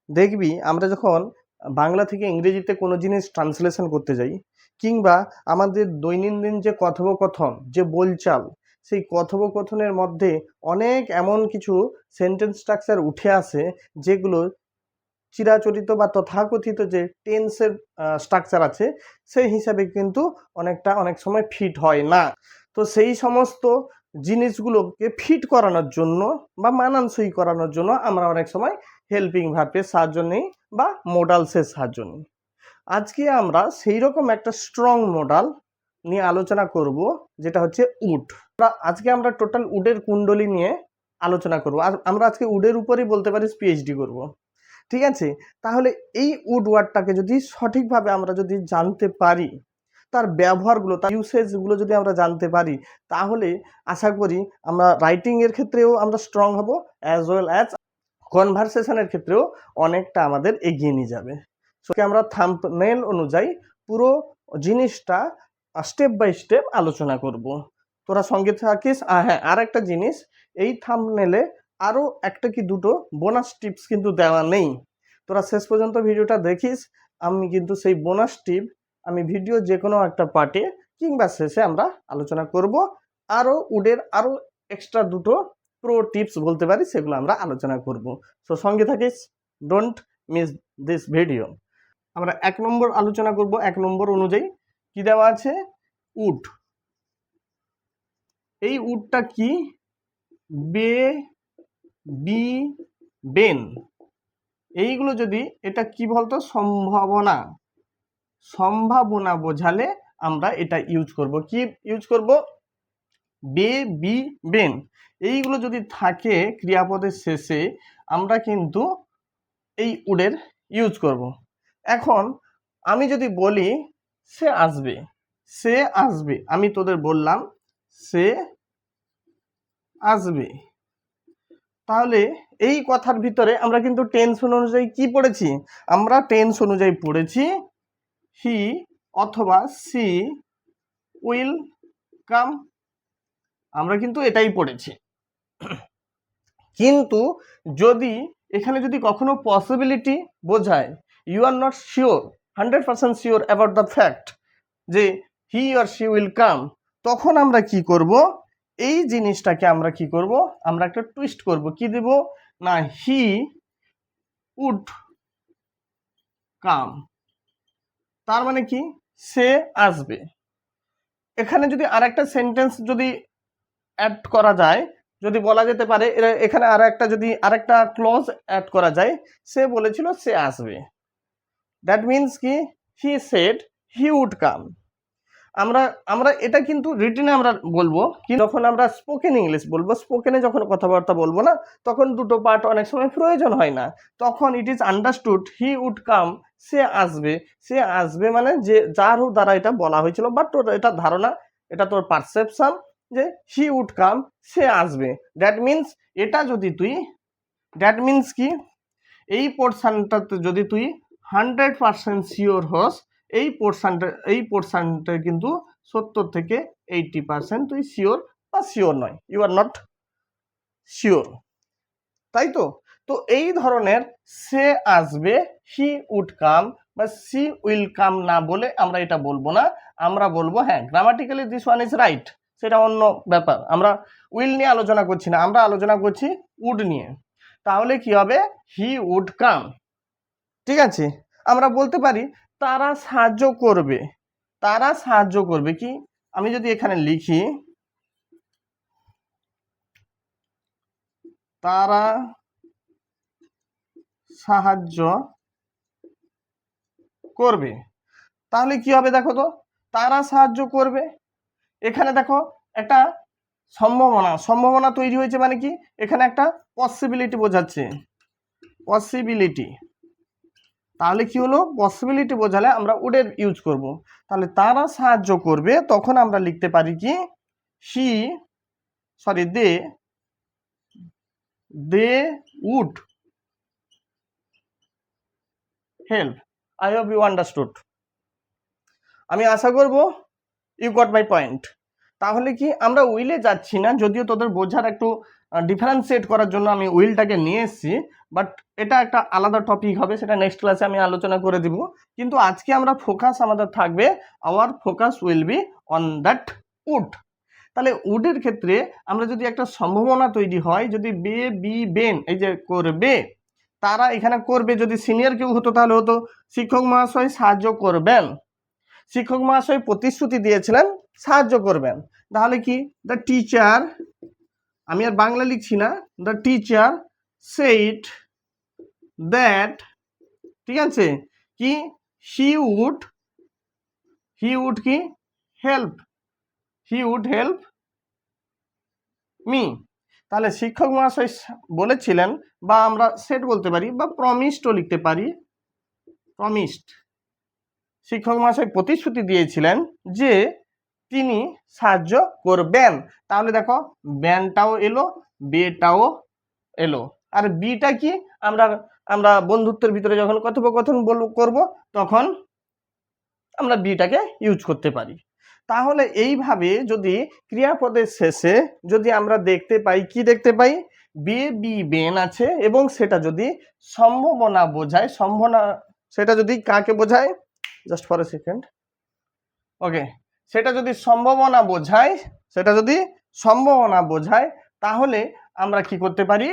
দেখবি আমরা যখন বাংলা থেকে ইংরেজিতে কোনো জিনিস ট্রান্সলেশন করতে যাই, কিংবা আমাদের দৈনন্দিন যে কথোপকথন, যে বলচাল, সেই কথোপকথনের মধ্যে অনেক এমন কিছু সেন্টেন্স স্ট্রাকচার উঠে আসে যেগুলো চিরাচরিত বা তথাকথিত যে টেন্সের স্ট্রাকচার আছে সেই হিসাবে কিন্তু অনেক সময় ফিট হয় না। তো সেই সমস্ত জিনিসগুলোকে ফিট করানোর জন্য বা মানানসই করানোর জন্য আমরা অনেক সময় হেল্পিং ভার্বের সাহায্য নিই বা মোডালসের সাহায্য নিই। আজকে আমরা সেই রকম একটা স্ট্রং মোডাল নিয়ে আলোচনা করব, যেটা হচ্ছে উড। আজকে আমরা টোটাল উডের কুণ্ডলী নিয়ে আলোচনা করব, আর আমরা আজকে উডের উপরেই বলতে পারি পিএইচডি করব। ঠিক আছে, তাহলে এই উড ওয়ার্ডটাকে যদি সঠিকভাবে আমরা যদি জানতে পারি, তার ব্যবহারগুলো, তার ইউসেজগুলো যদি আমরা জানতে পারি, তাহলে আশা করি আমরা রাইটিংয়ের ক্ষেত্রেও আমরা স্ট্রং হব, অ্যাজ ওয়েল অ্যাজ কনভারসেশনের ক্ষেত্রেও অনেকটা আমাদের এগিয়ে নিয়ে যাবে। সো আমরা থাম্বনেল অনুযায়ী পুরো জিনিসটা স্টেপ বাই স্টেপ আলোচনা করব। তোরা সঙ্গে থাকিস। হ্যাঁ, আর একটা জিনিস, এই থাম্বনেলে আরও একটা কি দুটো বোনাস টিপস কিন্তু দেওয়া নেই। তোরা শেষ পর্যন্ত ভিডিওটা দেখিস, আমি কিন্তু সেই বোনাস টিপ আমি ভিডিও যে কোনো একটা পার্টে কিংবা শেষে আমরা আলোচনা করব। আরও উডের আরও এক্সট্রা দুটো প্রো টিপস বলতে পারি, সেগুলো আমরা আলোচনা করব। সো সঙ্গে থাকিস, ডোন্ট মিস দিস ভিডিও। আমরা 1 নম্বর আলোচনা করব। 1 নম্বর অনুযায়ী কি দেওয়া আছে? উড। এই উডটা কি? বে, বি, বেন, এইগুলো যদি, এটা কি বলতো? সম্ভাবনা। সম্ভাবনা বোঝালে আমরা এটা ইউজ করব। কি ইউজ করব? বে, বি, বেন, এইগুলো যদি থাকে ক্রিয়াপদের শেষে, আমরা কিন্তু এই উডের ইউজ করব। এখন আমি যদি বলি সে আসবে, সে আসবে, আমি তোদের বললাম সে আসবে, তাহলে এই কথার ভিতরে আমরা কিন্তু টেন্স অনুযায়ী কি পড়েছি? আমরা টেন্স অনুযায়ী পড়েছি হি অথবা সি উইল কাম, আমরা কিন্তু এটাই পড়েছি। কিন্তু যদি এখানে যদি কখনো পসিবিলিটি বোঝায়, you are not sure, 100% sure about the fact যে he or she will come, তখন আমরা কি করব? এই জিনিসটাকে আমরা কি করব? আমরা একটা টুইস্ট করব। কি দেব না? হি উড কাম, তার মানে কি? সে আসবে। এখানে যদি আরেকটা সেন্টেন্স যদি অ্যাড করা যায়, যদি বলা যেতে পারে, এখানে আরেকটা ক্লজ অ্যাড করা যায়, সে বলেছিল সে আসবে, দ্যাট মিনস কি? He said he would come. আমরা এটা কিন্তু রিটেনে আমরা বলবো, কিন্তু যখন আমরা স্পোকেন ইংলিশ বলবো, স্পোকেনে যখন কথাবার্তা বলবো না, তখন দুটো পার্ট অনেক সময় প্রয়োজন হয় না। তখন it is understood he would come, সে আসবে। সে আসবে মানে যে যার দ্বারা এটা বলা হয়েছিল, বাট তোর এটা ধারণা, এটা তোর পারসেপশন যে হি উড কাম, সে আসবে। দ্যাট মিনস এটা যদি তুই, দ্যাট মিনস কি? এই পোর্শনটাতে যদি তুই 100% শিওর হস, এই পোর্শনটা কিন্তু 70 থেকে 80% তুই শিওর বা শিওর নয়, ইউ আর নট শিওর, তাই তো? তো এই ধরনের সে আসবে, হি উড কাম বা সি উইল কাম না বলে আমরা এটা বলবো না। আমরা বলবো, হ্যাঁ, grammatically this one is right, সেটা অন্য ব্যাপার। আমরা উইল নিয়ে আলোচনা করছি না, আমরা আলোচনা করছি উড নিয়ে। তাহলে কি হবে? He would come. ঠিক আছে, আমরা বলতে পারি তারা সাহায্য করবে। তারা সাহায্য করবে কি? আমি যদি এখানে লিখি তারা সাহায্য করবে, তাহলে কি হবে? দেখো তো, তারা সাহায্য করবে, এখানে দেখো একটা সম্ভাবনা তৈরি হয়েছে। মানে কি? এখানে একটা পসিবিলিটি বোঝাচ্ছে, পসিবিলিটি। তাহলে কি হলো? পসিবিলিটি বোঝালে আমরা উডের ইউজ করব। তাহলে তারা সাহায্য করবে, তখন আমরা লিখতে পারি কি? They would help. I hope you understood. আমি আশা করব ইউ গট মাই পয়েন্ট। তাহলে কি আমরা উইলে যাচ্ছি না, যদিও তোদের বোঝার একটু ডিফারেন্সিয়েট করার জন্য আমি উইলটাকে নিয়ে এসেছি, বাট এটা একটা আলাদা টপিক হবে, সেটা নেক্সট ক্লাসে আমি আলোচনা করে দিব। কিন্তু আজকে আমরা ফোকাস আমাদের থাকবে, our focus will be on that would. তাহলে উডের ক্ষেত্রে আমরা যদি একটা সম্ভাবনা তৈরি হয়, যদি বে বি বেন এই যে করবে, তারা এখানে করবে, যদি সিনিয়র কেউ হতো তাহলে হতো শিক্ষক মহাশয় সাহায্য করবেন, শিক্ষক মহাশয় প্রতিশ্রুতি দিয়েছিলেন সাহায্য করবেন। তাহলে কি দ্য টিচার, আমি আর বাংলা লিখছি না, দ্য টিচার সেইড দ্যাট, ঠিক আছে, কি হি উড কি help, he would help me. তাহলে শিক্ষক মহাশয় বলেছিলেন, বা আমরা সেট বলতে পারি, বা প্রমিসডও লিখতে পারি, প্রমিসড, শিক্ষক মহাশয় প্রতিশ্রুতি দিয়েছিলেন যে তিনি সাহায্য করবেন। তাহলে দেখো ব্যানটাও এলো, বেটাও এলো, আর বিটা কি, আমরা আমরা বন্ধুত্বের ভিতরে যখন কথোপকথন করব তখন আমরা বিটাকে ইউজ করতে পারি। তাহলে এইভাবে যদি ক্রিয়াপদের শেষে যদি আমরা দেখতে পাই, কি দেখতে পাই, বে বি বেন আছে, এবং সেটা যদি সম্ভাবনা বোঝায়, সম্ভাবনা, সেটা যদি কাকে বোঝায়, জাস্ট ফর এ সেকেন্ড, ওকে, সেটা যদি সম্ভাবনা বোঝায়, সেটা যদি সম্ভাবনা বোঝায়, তাহলে আমরা কি করতে পারি,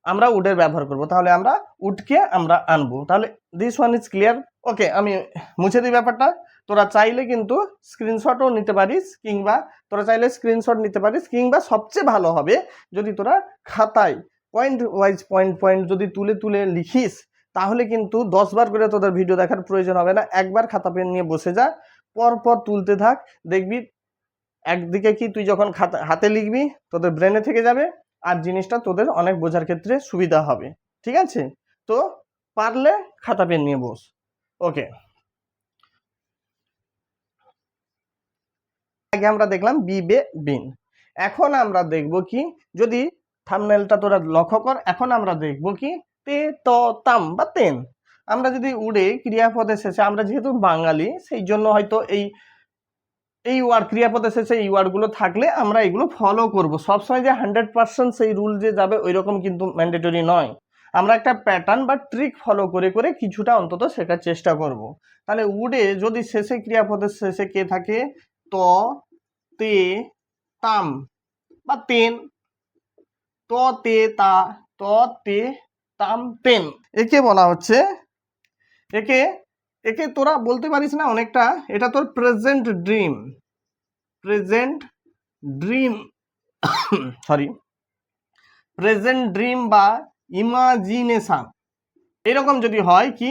আমরা উডের ব্যবহার করব। তাহলে আমরা উডকে আমরা আনবো। তাহলে দিস ওয়ান ইজ ক্লিয়ার। ওকে, আমি মুছে দিই ব্যাপারটা। তোরা চাইলে কিন্তু স্ক্রিনশটও নিতে পারিস, কিংবা সবচেয়ে ভালো হবে যদি তোরা খাতায় পয়েন্ট ওয়াইজ পয়েন্ট যদি তুলে তুলে লিখিস, তাহলে কিন্তু 10 বার করে তোদের ভিডিও দেখার প্রয়োজন হবে না। একবার খাতা পেন নিয়ে বসে যা, পরপর তুলতে থাক, দেখবি একদিকে কি তুই যখন হাতে লিখবি তোদের ব্রেনে থেকে যাবে, আর জিনিসটা তোদের অনেক বোঝার ক্ষেত্রে সুবিধা হবে। ঠিক আছে, তো পারলে খাতা পেন নিয়ে বস। ওকে, আগে আমরা দেখলাম বি বে বিন। এখন আমরা দেখব কি, যদি থাম্বনেলটা তোরা লক্ষ্য কর, এখন আমরা দেখব কি তে ত তাম বা তেন। আমরা যদি উড়ে ক্রিয়াপদের শেষে, আমরা যেহেতু বাঙালি সেই জন্য হয়তো এই ওয়ার্ড, ক্রিয়াপদের শেষে এই ওয়ার্ডগুলো থাকলে আমরা এগুলো ফলো করব। সবসময় যে 100% সেই রুল যে যাবে ওই রকম কিন্তু ম্যান্ডেটরি নয়। আমরা একটা প্যাটার্ন বা ট্রিক ফলো করে করে কিছুটা অন্তত শেখার চেষ্টা করব। তাহলে উডে যদি শেষে ক্রিয়াপদের শেষে কে থাকে, ত তে তাম বা তেন, ত তে তা, ত তে তাম তেন, একে বলা হচ্ছে, একে তোরা বলতে পারিস না অনেকটা, এটা তোর present dream sorry, present dream বা ইমাজিনেশন, এরকম যদি হয় কি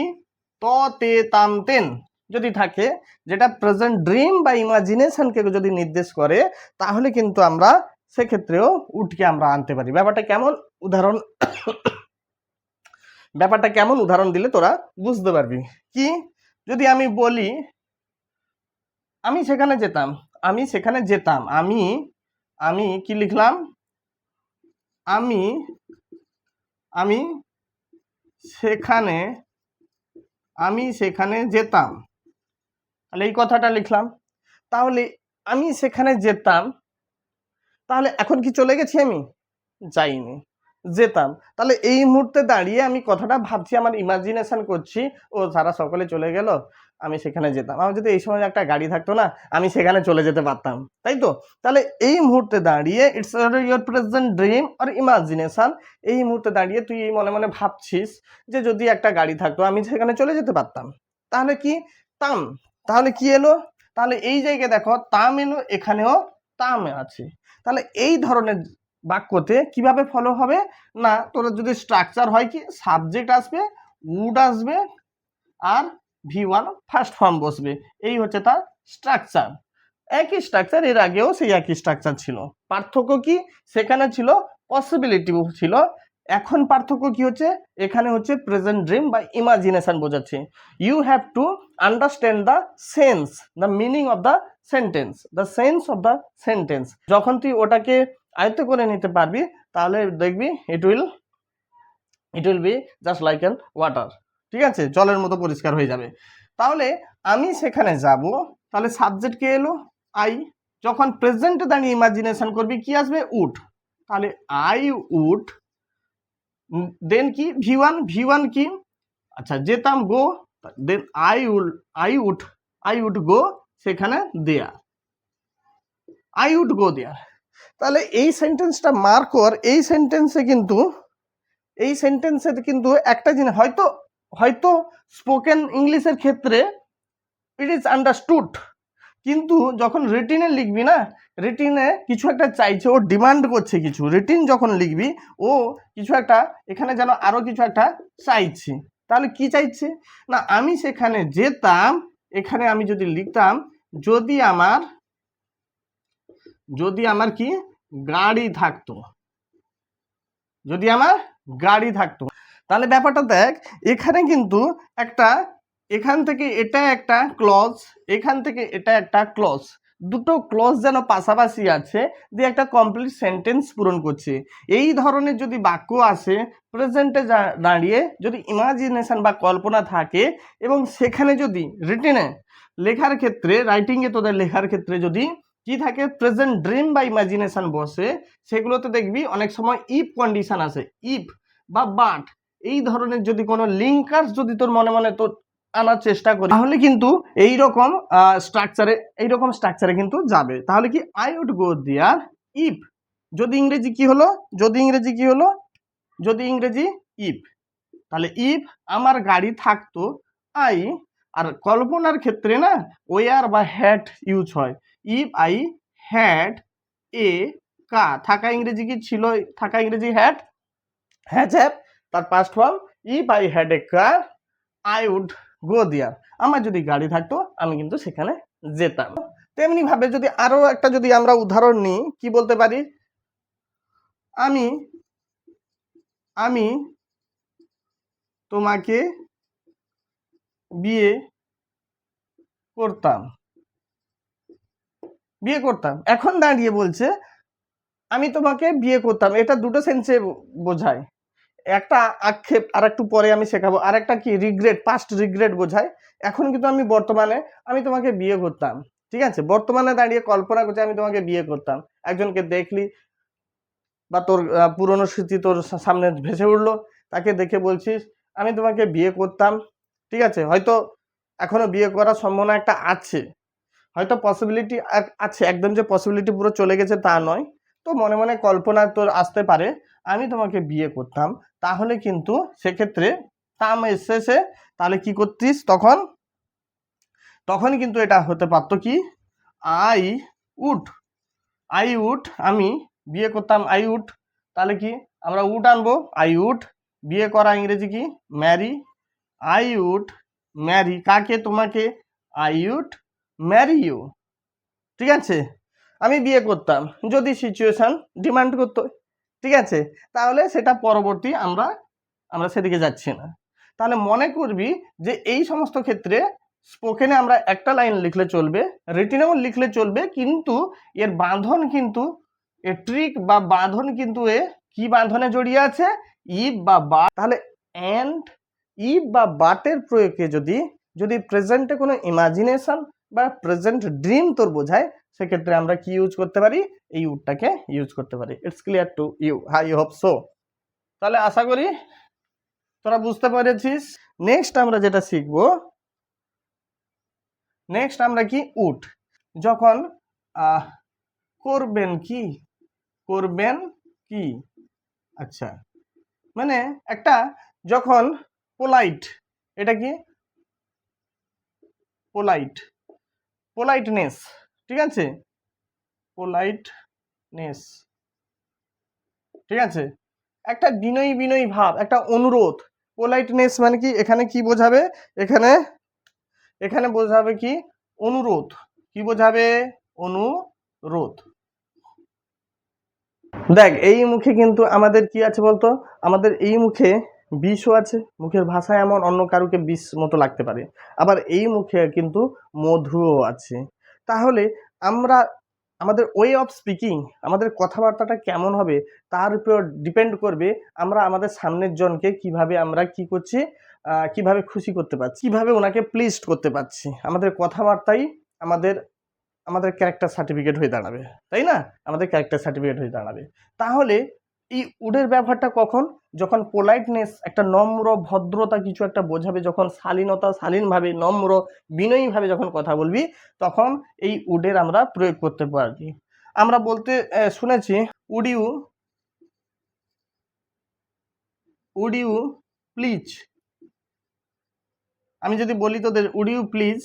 ত তে তাম তেন যদি থাকে, যেটা প্রেজেন্ট ড্রিম বা ইমাজিনেশনকে যদি নির্দেশ করে, তাহলে কিন্তু আমরা সেক্ষেত্রেও উডকে আমরা আনতে পারি। ব্যাপারটা কেমন উদাহরণ দিলে তোরা বুঝতে পারবি। কি, যদি আমি বলি আমি সেখানে যেতাম, আমি কি লিখলাম, আমি সেখানে যেতাম, তাহলে এই কথাটা লিখলাম। তাহলে আমি সেখানে যেতাম, তাহলে এখন কি চলে গেছি, আমি যাইনি, যেতাম। তাহলে এই মুহূর্তে দাঁড়িয়ে আমি কথাটা ভাবছি, আমার ইমাজিনেশন করছি, ও তারা সকলে চলে গেল, আমি সেখানে যেতাম। আমার যদি এই সময় একটা গাড়ি থাকতো না, আমি সেখানে চলে যেতে পারতাম, তাই তো। তাহলে এই মুহূর্তে দাঁড়িয়ে it's your present dream or imagination, এই মুহূর্তে দাঁড়িয়ে তুই মনে মনে ভাবছিস যে যদি একটা গাড়ি থাকতো আমি সেখানে চলে যেতে পারতাম। তাহলে কি তাম, তাহলে কি এলো, তাহলে এই জায়গায় দেখো তাম এলো, এখানেও তাম আছে। তাহলে এই ধরনের বাক্যতে কিভাবে ফলো হবে না, তোরা যদি স্ট্রাকচার হয় কি, সাবজেক্ট আসবে, উড আসবে, আর V1 ফার্স্ট ফর্ম বসবে, এই হচ্ছে তার স্ট্রাকচার। একই স্ট্রাকচার, এর আগেও সেই একই স্ট্রাকচার ছিল। পার্থক্য কি, সেখানে ছিল পসিবিলিটি ছিল, এখন পার্থক্য কি হচ্ছে, এখানে হচ্ছে প্রেজেন্ট ড্রিম বা ইমাজিনেশন বোঝাচ্ছে। You have to understand the sense, the meaning of the sentence, যখন তুই ওটাকে আয়ত্ত করে নিতে পারবি, তাহলে দেখবি it will be just like an water, ঠিক আছে, জলের মতো পরিষ্কার হয়ে যাবে। তাহলে আমি সেখানে যাব, তাহলে সাবজেক্ট কে এলো, আই। যখন প্রেজেন্টে দাঁড়িয়ে ইমাজিনেশন করবি কি আসবে, উড। তাহলে আই উড, দেন কি ভি ওয়ান কি, আচ্ছা যেতাম গো, দেন আই উড গো সেখানে দেয়ার, আই উড গো দেয়ার। তাহলে এই সেন্টেন্সটা মার্ক কর, এই সেন্টেন্সে কিন্তু একটা জিনিস হয়তো হয়তো স্পোকেন ইংলিশের ক্ষেত্রে ইট ইজ আন্ডারস্টুড, কিন্তু যখন রিটিনে লিখবি না, রিটিনে কিছু একটা চাইছে, ও ডিমান্ড করছে কিছু, রিটিন যখন লিখবি ও কিছু একটা এখানে যেন আরো কিছু একটা চাইছে। তাহলে কি চাইছে না, আমি সেখানে যেতাম, এখানে আমি যদি লিখতাম যদি আমার কি গাড়ি থাকতো, যদি আমার গাড়ি থাকতো। তাহলে ব্যাপারটা দেখ, এখানে কিন্তু একটা, এখান থেকে এটা একটা ক্লজ, এখান থেকে এটা একটা ক্লজ, দুটো ক্লজ যেন পাশাপাশি আছে, দিয়ে একটা কমপ্লিট সেন্টেন্স পূরণ করছে। এই ধরনের যদি বাক্য আসে প্রেজেন্টে দাঁড়িয়ে, যদি ইমাজিনেশন বা কল্পনা থাকে, এবং সেখানে যদি রিটেনে লেখার ক্ষেত্রে, রাইটিংয়ে তোদের লেখার ক্ষেত্রে যদি কি থাকে, প্রেজেন্ট ড্রিম বা ইমাজিনেশন বসে, সেগুলোতে দেখবি অনেক সময় ইফ কন্ডিশন আসে, ইফ বা বাট, এই ধরনের যদি কোনো লিঙ্কার্স যদি তোর মনে মনে তোর আনার চেষ্টা করি, তাহলে কিন্তু এইরকম স্ট্রাকচারে কিন্তু যাবে। তাহলে কি I would go there if, যদি ইংরেজি কি হলো, যদি ইংরেজি ইফ, তাহলে ইফ আমার গাড়ি থাকতো, আই, আর কল্পনার ক্ষেত্রে না ওয়ার বা হ্যাড ইউজ হয়, if I had a car, থাকা ইংরেজি কি ছিল, থাকা ইংরেজি হ্যাড, হ্যাভ, তার past form if I had a car I would go there, আমার যদি গাড়ি থাকতো আমি কিন্তু সেখানে যেতাম। তেমনি ভাবে যদি আরো একটা যদি আমরা উদাহরণ নিই, কি বলতে পারি, আমি আমি তোমাকে বিয়ে করতাম, এখন দাঁড়িয়ে বলছে আমি তোমাকে বিয়ে করতাম, এটা দুটো সেন্সে বোঝায়, একটা আক্ষেপ, আর একটু পরে আমি শেখাবো, আর একটা কি রিগ্রেট, পাস্ট রিগ্রেট বোঝায়। এখন কিন্তু আমি বর্তমানে আমি তোমাকে বিয়ে করতাম, ঠিক আছে, বর্তমানে দাঁড়িয়ে কল্পনা করছি আমি তোমাকে বিয়ে করতাম, একজনকে দেখলি বা তোর পুরনো স্মৃতি তোর সামনে ভেসে উঠলো, তাকে দেখে বলছিস আমি তোমাকে বিয়ে করতাম, ঠিক আছে, হয়তো এখনো বিয়ে করার সম্ভাবনা একটা আছে, হয়তো পসিবিলিটি আছে, একদম যে পসিবিলিটি পুরো চলে গেছে তা নয়, তো মনে মনে কল্পনা তোর আসতে পারে আমি তোমাকে বিয়ে করতাম, তাহলে কিন্তু সেক্ষেত্রে তাম এসেছে, তাহলে কি করতিস তখন, কিন্তু এটা হতে পারতো কি আই উড, আমি বিয়ে করতাম, আই উড, তাহলে কি আমরা উড আনবো, আই উড, বিয়ে করা ইংরেজি কি ম্যারি, আই উড ম্যারি কাকে, তোমাকে, আই উড ম্যারি ইউ, ঠিক আছে, আমি বিয়ে করতাম যদি সিচুয়েশন ডিমান্ড করতো, ঠিক আছে, তাহলে সেটা পরবর্তী আমরা সেদিকে যাচ্ছি না। তাহলে মনে করবি যে এই সমস্ত ক্ষেত্রে স্পোকেনে আমরা একটা লাইন লিখলে চলবে, রিটেনেও লিখলে চলবে, কিন্তু এর বাঁধন কিন্তু, এর ট্রিক বা বাঁধন কিন্তু কি বাঁধনে জড়িয়ে আছে, ইফ বা বাট। তাহলে অ্যান্ড ইফ বা বাটের প্রয়োগে যদি প্রেজেন্টে কোনো ইমাজিনেশন বা প্রেজেন্ট ড্রিম তোর বোঝায়, সেক্ষেত্রে আমরা কি ইউজ করতে পারি, এই উডটাকে ইউজ করতে পারি। It's clear to you, I hope so. তাহলে আশা করি তোরা বুঝতে পেরেছিস। নেক্সট আমরা যেটা শিখবো, নেক্সট আমরা কি উড, যখন করবেন কি, আচ্ছা, মানে একটা যখন পোলাইট, এটা কি পোলাইটনেস, ঠিক আছে, পোলাইটনেস, ঠিক আছে, একটা বিনয়ী ভাব, একটা অনুরোধ, পোলাইটনেস মানে কি, এখানে কি বোঝাবে, এখানে বোঝাবে কি অনুরোধ, কি বোঝাবে অনুরোধ। দেখ এই মুখে কিন্তু আমাদের কি আছে বলতো, আমাদের এই মুখে বিষও আছে, মুখের ভাষা এমন অন্য কারুকে বিষ মতো লাগতে পারে, আবার এই মুখে কিন্তু মধুও আছে। তাহলে আমরা আমাদের ওয়ে অফ স্পিকিং, আমাদের কথাবার্তাটা কেমন হবে তার উপর ডিপেন্ড করবে আমরা আমাদের সামনের জনকে কিভাবে আমরা কি করছি, কিভাবে খুশি করতে পারছি, কিভাবে ওনাকে প্লিজড করতে পারছি। আমাদের কথাবার্তাই আমাদের আমাদের ক্যারেক্টার সার্টিফিকেট হয়ে দাঁড়াবে, তাই না? আমাদের ক্যারেক্টার সার্টিফিকেট হয়ে দাঁড়াবে। তাহলে এই উডের ব্যবহারটা কখন? যখন পোলাইটনেস, একটা নম্র ভদ্রতা কিছু একটা বোঝাবে, যখন শালীনতা, শালীনভাবে নম্র বিনয়ীভাবে যখন কথা বলবি, তখন এই উডের আমরা প্রয়োগ করতে পারি। আমরা বলতে শুনেছি উড ইউ প্লিজ। আমি যদি বলি তোদের would you please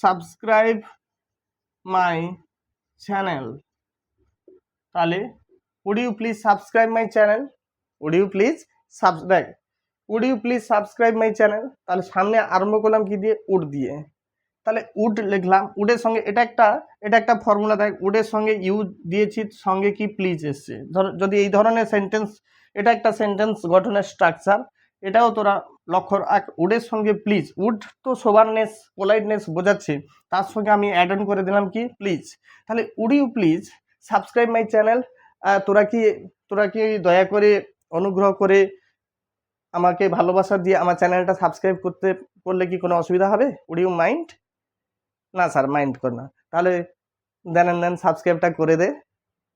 subscribe my channel, তাহলে would you please subscribe my channel, would you please subscribe, would you please subscribe my channel. তাহলে সামনে আরম্ভ করলাম কি দিয়ে? উড দিয়ে। তাহলে উড লিখলাম, উডের সঙ্গে এটা একটা ফর্মুলা দেখ, উডের সঙ্গে ইউ দিয়েছি, সঙ্গে কি প্লিজ এসছে। ধর যদি এই ধরনের সেন্টেন্স, এটা একটা সেন্টেন্স গঠনের স্ট্রাকচার, এটাও তোরা লক্ষ্য রাখ। উডের সঙ্গে প্লিজ, উড তো সোবারনেস পোলাইটনেস বোঝাচ্ছে, তার সঙ্গে আমি অ্যাড অন করে দিলাম কি? প্লিজ। তাহলে would you please subscribe my channel. তোরা কি দয়া করে, অনুগ্রহ করে আমাকে ভালোবাসা দিয়ে আমার চ্যানেলটা সাবস্ক্রাইব করলে কি কোনো অসুবিধা হবে? Would you mind? না স্যার, মাইন্ড কর না। তাহলে দেন সাবস্ক্রাইবটা করে দে,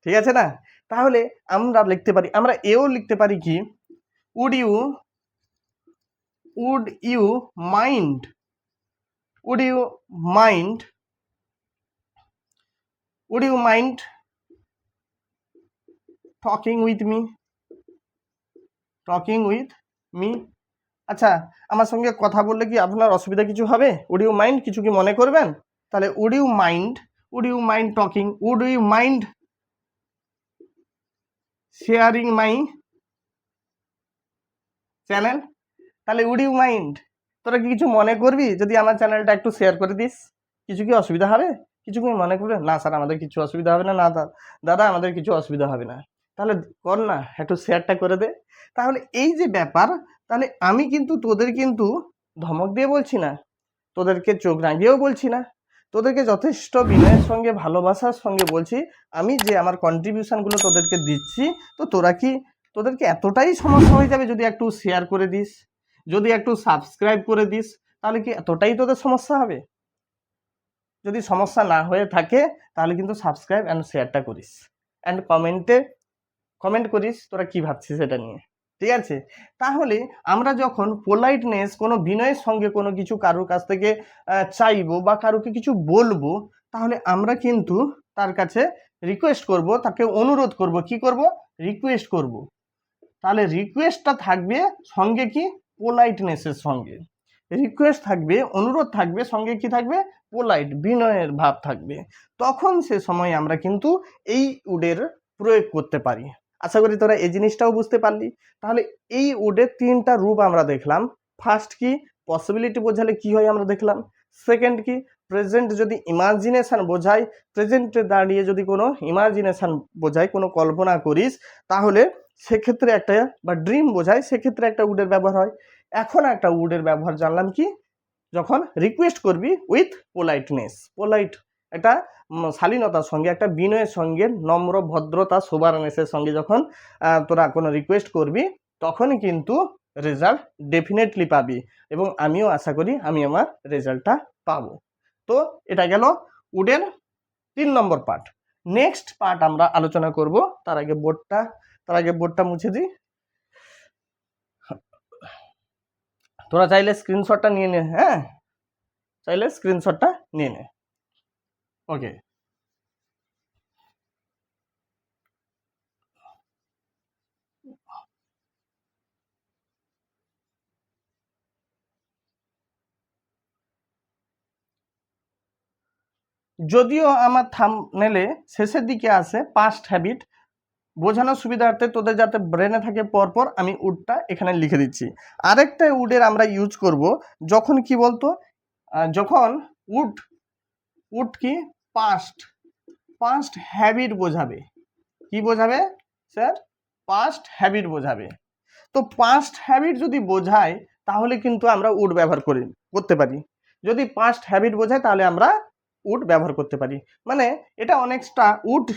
ঠিক আছে না? তাহলে আমরা লিখতে পারি, আমরা এও লিখতে পারি কি? Would you mind, would you mind, would you mind talking with me. আচ্ছা, আমার সঙ্গে কথা বললে কি আপনার অসুবিধা কিছু হবে? উড ইউ মাইন্ড, কিছু কি মনে করবেন? তাহলে would you mind talking, would you mind sharing my channel. তাহলে উড ইউ মাইন্ড, তোরা কি কিছু মনে করবি যদি আমার চ্যানেলটা একটু শেয়ার করে দিস? কিছু কি অসুবিধা হবে? কিছু কি মনে করবে? না স্যার, আমাদের কিছু অসুবিধা হবে না। না দাদা, আমাদের কিছু অসুবিধা হবে না। তাহলে কর না, একটু শেয়ারটা করে দে। তাহলে এই যে ব্যাপার, তাহলে আমি কিন্তু তোদের কিন্তু ধমক দিয়ে বলছি না, তোদেরকে চোখ রাঙিয়েও বলছি না, তোদেরকে যথেষ্ট বিনয়ের সঙ্গে, ভালোবাসার সঙ্গে বলছি। আমি যে আমার কন্ট্রিবিউশনগুলো তোদেরকে দিচ্ছি, তো তোদেরকে এতটাই সমস্যা হয়ে যাবে যদি একটু শেয়ার করে দিস, যদি একটু সাবস্ক্রাইব করে দিস, তাহলে কি এতটাই তোদের সমস্যা হবে? যদি সমস্যা না হয়ে থাকে তাহলে কিন্তু সাবস্ক্রাইব অ্যান্ড শেয়ারটা করিস, অ্যান্ড কমেন্ট করিস তোরা কি ভাবছিস এটা নিয়ে, ঠিক আছে? তাহলে আমরা যখন পোলাইটনেস, কোনো বিনয়ের সঙ্গে কোনো কিছু কারোর কাছ থেকে চাইবো বা কারোকে কিছু বলবো, তাহলে আমরা কিন্তু তার কাছে রিকোয়েস্ট করব, তাকে অনুরোধ করব। কি করব? রিকোয়েস্ট করব। তাহলে রিকোয়েস্টটা থাকবে সঙ্গে কি? পোলাইটনেসের সঙ্গে রিকোয়েস্ট থাকবে, অনুরোধ থাকবে, সঙ্গে কি থাকবে? পোলাইট, বিনয়ের ভাব থাকবে। তখন সে সময় আমরা কিন্তু এই উডের প্রয়োগ করতে পারি। আশা করি তোরা এই জিনিসটাও বুঝতে পারলি। তাহলে এই উডের তিনটা রূপ আমরা দেখলাম। ফার্স্ট কি? পসিবিলিটি বোঝালে কি হয় আমরা দেখলাম। সেকেন্ড কি? প্রেজেন্ট যদি ইমাজিনেশন বোঝায়, প্রেজেন্টে দাঁড়িয়ে যদি কোনো ইমাজিনেশন বোঝায়, কোনো কল্পনা করিস, তাহলে সেক্ষেত্রে একটা, বা ড্রিম বোঝায়, সেক্ষেত্রে একটা উডের ব্যবহার হয়। এখন একটা উডের ব্যবহার জানলাম কি? যখন রিকোয়েস্ট করবি উইথ পোলাইটনেস, একটা শালীনতার সঙ্গে, একটা বিনয়ের সঙ্গে, নম্র ভদ্রতা সোবারনেসের সঙ্গে যখন তোরা কোনো রিকোয়েস্ট করবি, তখনই কিন্তু রেজাল্ট ডেফিনেটলি পাবি, এবং আমিও আশা করি আমি আমার রেজাল্টটা পাবো। তো এটা গেল উডের 3 নম্বর পার্ট। নেক্সট পার্ট আমরা আলোচনা করব। তার আগে বোর্ডটা মুছে দিই। তোরা চাইলে স্ক্রিনশটটা নিয়ে নে, হ্যাঁ, চাইলে স্ক্রিনশটটা নিয়ে নে। ওকে, যদিও আমার থাম্বনেলে শেষের দিকে আসে পাস্ট হ্যাবিট, বোঝানোর সুবিধার্থে তোদের যাতে ব্রেনে থাকে পরপর আমি উডটা এখানে লিখে দিচ্ছি। আরেকটা উডের আমরা ইউজ করব যখন কি বলতো, যখন উড কি? পাস্ট হ্যাবিট বোঝাবে। কি বোঝাবে স্যার? পাস্ট হ্যাবিট বোঝাবে। তো পাস্ট হ্যাবিট যদি বোঝায় তাহলে কিন্তু আমরা উড ব্যবহার করতে পারি। যদি পাস্ট হ্যাবিট বোঝায় তাহলে আমরা উড ব্যবহার করতে পারি। মানে এটা অনেকটা উড,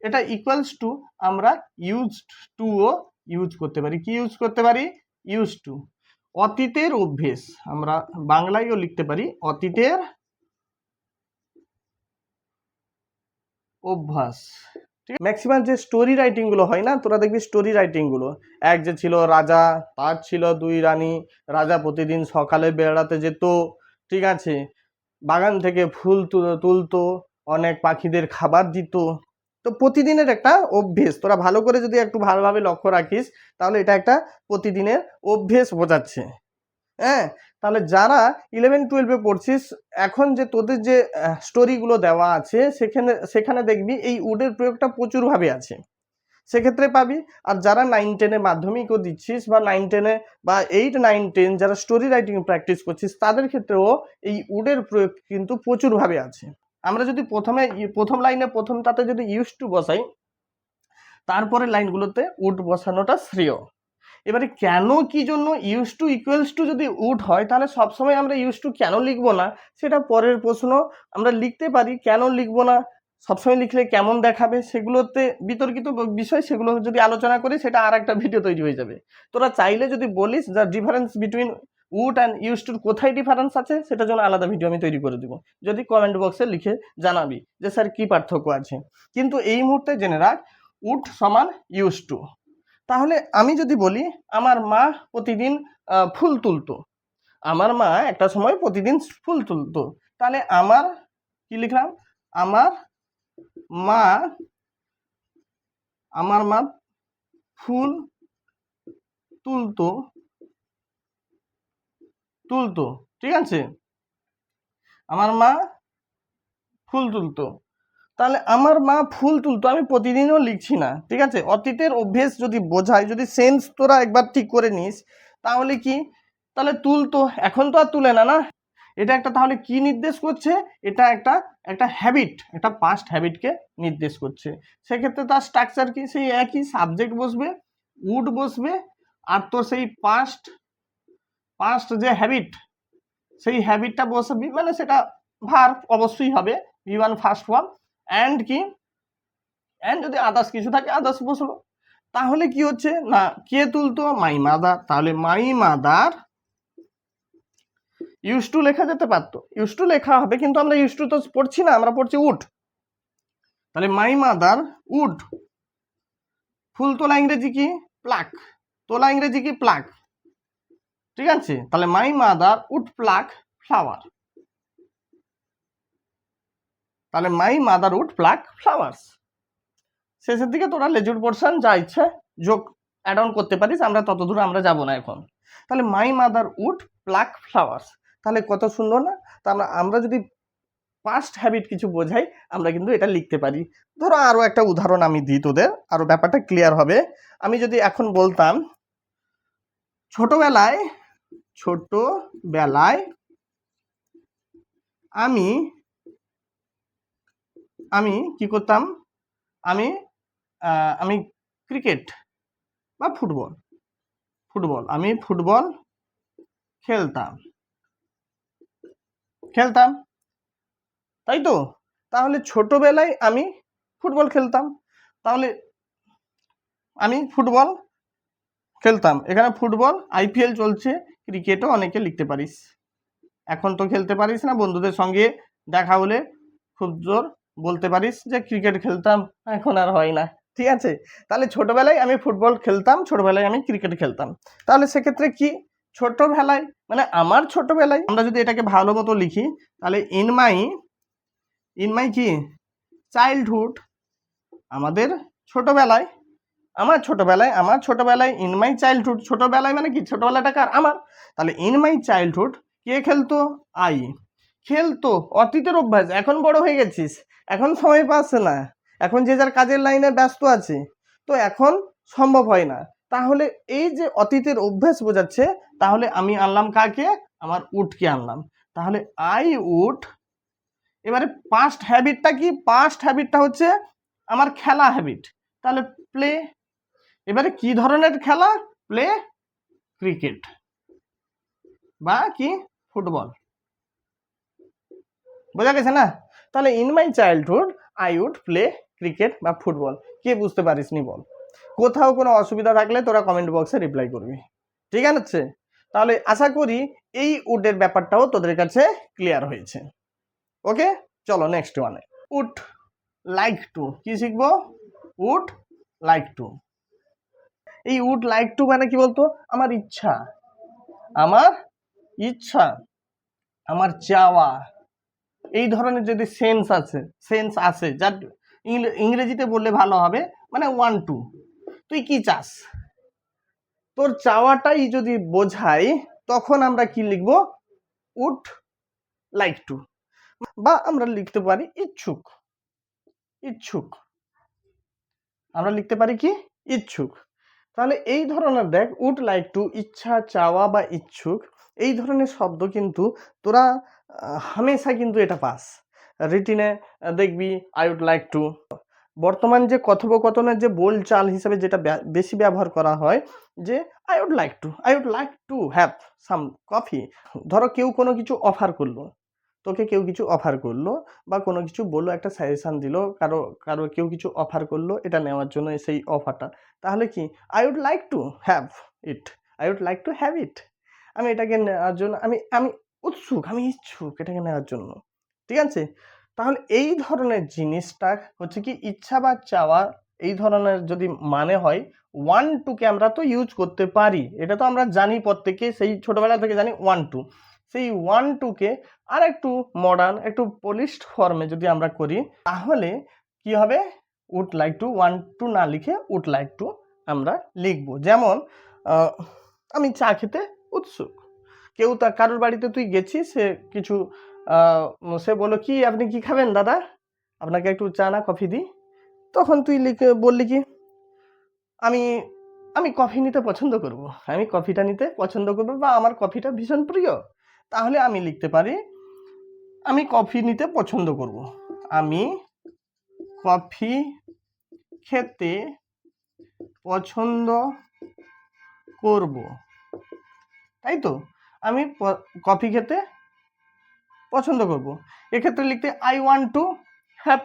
এটা ইকুয়ালস টু আমরা ইউজড টু ও ইউজ করতে পারি। কি ইউজ করতে পারি? Use to. অতীতের অভ্যেস, আমরা বাংলায়ও লিখতে পারি অতীতের অভ্যাস। ঠিক আছে, ম্যাক্সিমাম যে স্টোরি রাইটিং গুলো হয় না, তোরা দেখবি স্টোরি রাইটিং গুলো, এক যে ছিল রাজা, তার ছিল দুই রানী, রাজা প্রতিদিন সকালে বেড়াতে যেত, ঠিক আছে, বাগান থেকে ফুল তুলতো, অনেক পাখিদের খাবার দিত। তো প্রতিদিনের একটা অভ্যেস, তোরা ভালো করে যদি একটু ভালোভাবে লক্ষ্য রাখিস তাহলে এটা একটা প্রতিদিনের অভ্যেস বোঝাচ্ছে। হ্যাঁ, তাহলে যারা 11-12-এ পড়ছিস, এখন যে তোদের যে স্টোরিগুলো দেওয়া আছে সেখানে সেখানে দেখবি এই উডের প্রয়োগটা প্রচুরভাবে আছে, সেক্ষেত্রে পাবি। আর যারা 9-10-এ মাধ্যমিকও দিচ্ছিস বা 9-10-এ বা 8-9-10 যারা স্টোরি রাইটিং প্র্যাকটিস করছিস তাদের ক্ষেত্রেও এই উডের প্রয়োগ কিন্তু প্রচুরভাবে আছে। আমরা যদি প্রথম লাইনে প্রথমটাতে যদি ইউজ টু বসাই, তারপরে লাইনগুলোতে উড বসানোটা শ্রেয়। এবারে কেন কি জন্য ইউজ টু ইকুয়ালস টু যদি উড হয় তাহলে সবসময় আমরা ইউজ টু কেন লিখবো না সেটা পরের প্রশ্ন। আমরা লিখতে পারি, কেন লিখবো না, সবসময় লিখলে কেমন দেখাবে, সেগুলোতে বিতর্কিত বিষয়, সেগুলো যদি আলোচনা করি সেটা আর একটা ভিডিও তৈরি হয়ে যাবে। তোরা চাইলে যদি বলিস the difference between would and use টুর কোথায় ডিফারেন্স আছে সেটার জন্য আলাদা ভিডিও আমি তৈরি করে দেবো, যদি কমেন্ট বক্সে লিখে জানাবি যে স্যার কী পার্থক্য আছে। কিন্তু এই মুহূর্তে জেনে রাখ উড সমান ইউজ টু। তাহলে আমি যদি বলি আমার মা প্রতিদিন ফুল তুলতো, আমার মা একটা সময় প্রতিদিন ফুল তুলতো, তাহলে আমার কি লিখলাম, আমার মা ফুল তুলতো, ঠিক আছে, আমার মা ফুল তুলতো। তাহলে আমার মা ফুল তুলতো আমি প্রতিদিনও লিখছি না, ঠিক আছে। অতীতের অভ্যেস যদি বোঝায়, যদি সেন্স তোরা একবার ঠিক করে নিস তাহলে কি, তাহলে তুলতো, এখন তো আর তুলে না, না, এটা একটা তাহলে কি নির্দেশ করছে, এটা একটা হ্যাবিট, একটা পাস্ট হ্যাবিটকে নির্দেশ করছে। সেক্ষেত্রে তার স্ট্রাকচার কি, সেই একই, সাবজেক্ট বসবে, উড বসবে, আর তো সেই পাস্ট যে হ্যাবিট, সেই হ্যাবিটটা বসবি, মানে সেটা ভার্ব অবশ্যই হবে, V1 ফার্স্ট ফর্ম, অ্যান্ড কি, অ্যান্ড যদি আদার্স কিছু থাকে আদার্স বসলো। তাহলে কি হচ্ছে না, কে তুলতো, মাই মাদার, তাহলে মাই মাদার ইউজ টু লেখা যেতে পারতো, ইউজ টু লেখা হবে, কিন্তু আমরা ইউজ টু তো পড়ছি না, আমরা পড়ছি উড। তাহলে মাই মাদার উড, ফুল তোলা ইংরেজি কি, প্লাক, তোলা ইংরেজি কি, প্লাক, ঠিক আছে। তাহলে my mother would pluck flower, তাহলে my mother would pluck flowers. শেষের দিকে তোরা লেজুর পোর্শন যা ইচ্ছা যোগ অ্যাড অন করতে পারিস, আমরা ততদূর আমরা যাব না এখন। তাহলে my mother would pluck flowers, তাহলে কত সুন্দর না। তা আমরা যদি পাস্ট হ্যাবিট কিছু বোঝাই আমরা কিন্তু এটা লিখতে পারি। ধরো আরও একটা উদাহরণ আমি দিই, তোদের আরও ব্যাপারটা ক্লিয়ার হবে। আমি যদি এখন বলতাম ছোটবেলায় আমি আমি কি করতাম, আমি আমি ক্রিকেট বা ফুটবল আমি ফুটবল খেলতাম, তাই তো। তাহলে ছোটবেলায় আমি ফুটবল খেলতাম, তাহলে আমি ফুটবল খেলতাম, এখানে ফুটবল IPL চলছে, ক্রিকেটও অনেকে লিখতে পারিস, এখন তো খেলতে পারিস না, বন্ধুদের সঙ্গে দেখা হলে খুব জোর বলতে পারিস যে ক্রিকেট খেলতাম, এখন আর হয় না, ঠিক আছে। তাহলে ছোটবেলায় আমি ফুটবল খেলতাম, ছোটবেলায় আমি ক্রিকেট খেলতাম। তাহলে সেক্ষেত্রে কি, ছোটবেলায় মানে আমার ছোটবেলায়, আমরা যদি এটাকে ভালো মতো লিখি তাহলে ইন মাই কি, চাইল্ডহুড, আমাদের ছোটবেলায়, আমার ছোটবেলায় ইন মাই চাইল্ডহুড, ছোটবেলায় মানে কি, ছোটবেলাটা কার, আমার। তাহলে ইন মাই চাইল্ডহুড কে খেলতো, আই খেলতো, অতীতের অভ্যাস, এখন বড় হয়ে গেছিস, এখন সময় পাচ্ছে না, এখন যে যার কাজের লাইনে ব্যস্ত আছে, তো এখন সম্ভব হয় না। তাহলে এই যে অতীতের অভ্যাস বোঝাচ্ছে, তাহলে আমি আনলাম কাকে, আমার উডকে আনলাম, তাহলে আই উড। এবারে পাস্ট হ্যাবিটটা কি, পাস্ট হ্যাবিটটা হচ্ছে আমার খেলা হ্যাবিট, তাহলে প্লে। এবারে কি ধরনের খেলা, প্লে ক্রিকেট বা কি ফুটবল, বোঝা গেছে না। তাহলে in my childhood I would play cricket বা ফুটবল। কে বুঝতে পারিস নি বল, কোথাও কোনো অসুবিধা থাকলে তোরা কমেন্ট বক্সে রিপ্লাই করবি, ঠিক আছে। তাহলে আশা করি এই উডের ব্যাপারটাও তোদের কাছে ক্লিয়ার হয়েছে। ওকে, চলো নেক্সট ওয়ানে। উড লাইক টু, কি শিখবো? Would like to. এই উড লাইক টু মানে কি বলতো? আমার ইচ্ছা, আমার ইচ্ছা, আমার চাওয়া, এই ধরনের যদি সেন্স আছে যার ইংরেজিতে বললে ভালো হবে, মানে ওয়ান টু, তুই কি চাস, তোর চাওয়াটাই যদি বোঝাই, তখন আমরা কি লিখবো? Would like to. বা আমরা লিখতে পারি ইচ্ছুক, ইচ্ছুক, আমরা লিখতে পারি কি? ইচ্ছুক। তাহলে এই ধরনের দেখ, উড লাইক টু, ইচ্ছা, চাওয়া বা ইচ্ছুক, এই ধরনের শব্দ কিন্তু তোরা হামেশা কিন্তু এটা পাস। রিটিনে দেখবি আই উড লাইক টু। বর্তমান যে কথোপকথনের যে বোলচাল হিসেবে যেটা বেশি ব্যবহার করা হয়, যে I would like to have some coffee. ধরো কেউ কোনো কিছু অফার করলো, তোকে কেউ কিছু অফার করলো বা কোনো কিছু বললো, একটা সাজেশন দিল, কারো কেউ কিছু অফার করলো এটা নেওয়ার জন্য, সেই অফারটা, তাহলে কি? I would like to have it, I would like to have it. আমি এটাকে নেওয়ার জন্য আমি আমি উৎসুক, আমি ইচ্ছুক এটাকে নেওয়ার জন্য। ঠিক আছে? তাহলে এই ধরনের জিনিসটা হচ্ছে কি, ইচ্ছা বা চাওয়া, এই ধরনের যদি মানে হয়, ওয়ান টুকে আমরা তো ইউজ করতে পারি, এটা তো আমরা জানি প্রত্যেকে, সেই ছোটবেলা থেকে জানি ওয়ান টু। সেই ওয়ান টুকে আর একটু মডার্ন, একটু পলিশড ফর্মে যদি আমরা করি, তাহলে কি হবে? Would like to, want to না লিখে উড লাইক টু আমরা লিখবো। যেমন আমি চা খেতে উৎসুক। কেউ কারোর বাড়িতে তুই গেছিস, সে কিছু সে বললো কি, আপনি কি খাবেন দাদা, আপনাকে একটু চা না কফি দিই? তখন তুই বললি কি, আমি আমি কফি নিতে পছন্দ করব, আমি কফিটা নিতে পছন্দ করব, বা আমার কফিটা ভীষণ প্রিয়। তাহলে আমি লিখতে পারি আমি কফি নিতে পছন্দ করব, আমি কফি খেতে পছন্দ করব, তাই তো? আমি কফি খেতে পছন্দ করব। এক্ষেত্রে লিখতে I want to have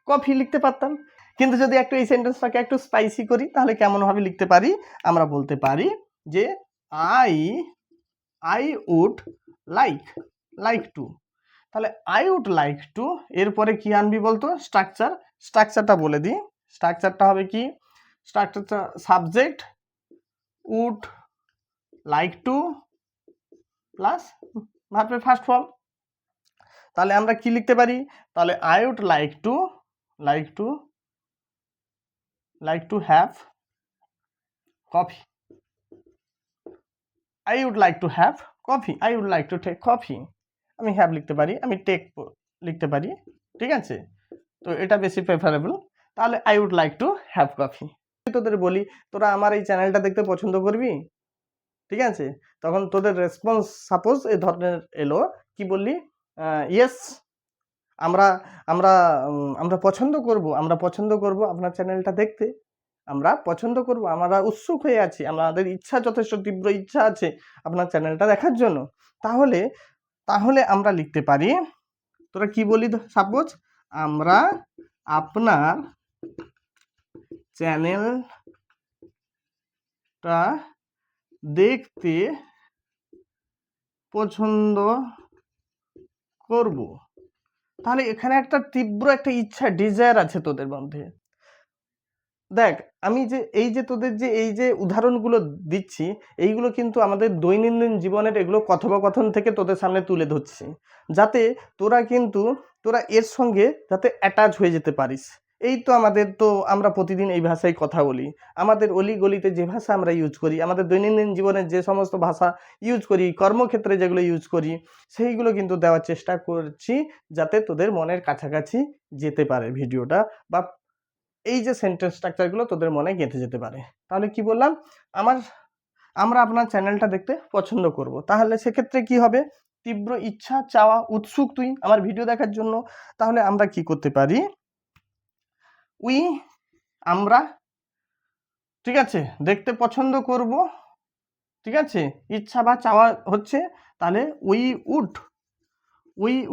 coffee লিখতে পারতাম। কিন্তু যদি একটু এই সেন্টেন্সটাকে একটু স্পাইসি করি, তাহলে কেমন ভাবে লিখতে পারি? আমরা বলতে পারি যে আই উড লাইক টু। তাহলে আই উড লাইক টু, এরপরে কি আনবি বলতো? স্ট্রাকচারটা বলে দিই। স্ট্রাকচারটা হবে কি? স্ট্রাকচারটা subject would like to plus ভার্বের ফার্স্ট ফর্ম। তাহলে আমরা কি লিখতে পারি? তাহলে I would like to have coffee, I would like to have coffee, I would like to take coffee. আমি হ্যাভ লিখতে পারি, আমি টেক লিখতে পারি, ঠিক আছে? তো এটা বেশি প্রেফারেবল। তাহলে I would like to have coffee. তোদের বলি, তোরা আমার এই চ্যানেলটা দেখতে পছন্দ করবি, ঠিক আছে? তখন তোদের রেসপন্স সাপোজ এই ধরনের এলো, কি বললি? ইয়েস, আমরা আমরা আমরা পছন্দ করব আপনার চ্যানেলটা দেখতে, আমরা পছন্দ করব, আমরা উৎসুক হয়ে আছি, আমাদের ইচ্ছা, যথেষ্ট তীব্র ইচ্ছা আছে আপনার চ্যানেলটা দেখার জন্য। তাহলে আমরা লিখতে পারি, তোরা কি বলি, সাপোজ আমরা আপনার চ্যানেলটা দেখতে পছন্দ করব। তাহলে এখানে একটা তীব্র একটা ইচ্ছা, ডিজায়ার আছে তোদের মধ্যে। দেখ, আমি যে তোদের যে এই যে উদাহরণগুলো দিচ্ছি, এইগুলো কিন্তু আমাদের দৈনন্দিন জীবনের, এগুলো কথোপকথন থেকে তোদের সামনে তুলে ধরছি, যাতে তোরা এর সঙ্গে যাতে অ্যাটাচ হয়ে যেতে পারিস। এই তো আমরা প্রতিদিন এই ভাষায় কথা বলি, আমাদের অলি গলিতে যে ভাষা আমরা ইউজ করি, আমাদের দৈনন্দিন জীবনের যে সমস্ত ভাষা ইউজ করি, কর্মক্ষেত্রে যেগুলো ইউজ করি, সেইগুলো কিন্তু দেওয়ার চেষ্টা করছি, যাতে তোদের মনের কাছাকাছি যেতে পারে ভিডিওটা, বা এই যে সেন্টেন্স স্ট্রাকচারগুলো তোদের মনে গেঁথে যেতে পারে। তাহলে কি বললাম? আমরা আপনার চ্যানেলটা দেখতে পছন্দ করব। তাহলে সেক্ষেত্রে কি হবে? তীব্র ইচ্ছা, চাওয়া, উৎসুক তুই আমার ভিডিও দেখার জন্য। তাহলে আমরা কি করতে পারি? আমরা, ঠিক আছে, দেখতে পছন্দ করব, ঠিক আছে, ইচ্ছা বা চাওয়া হচ্ছে, তাহলে উই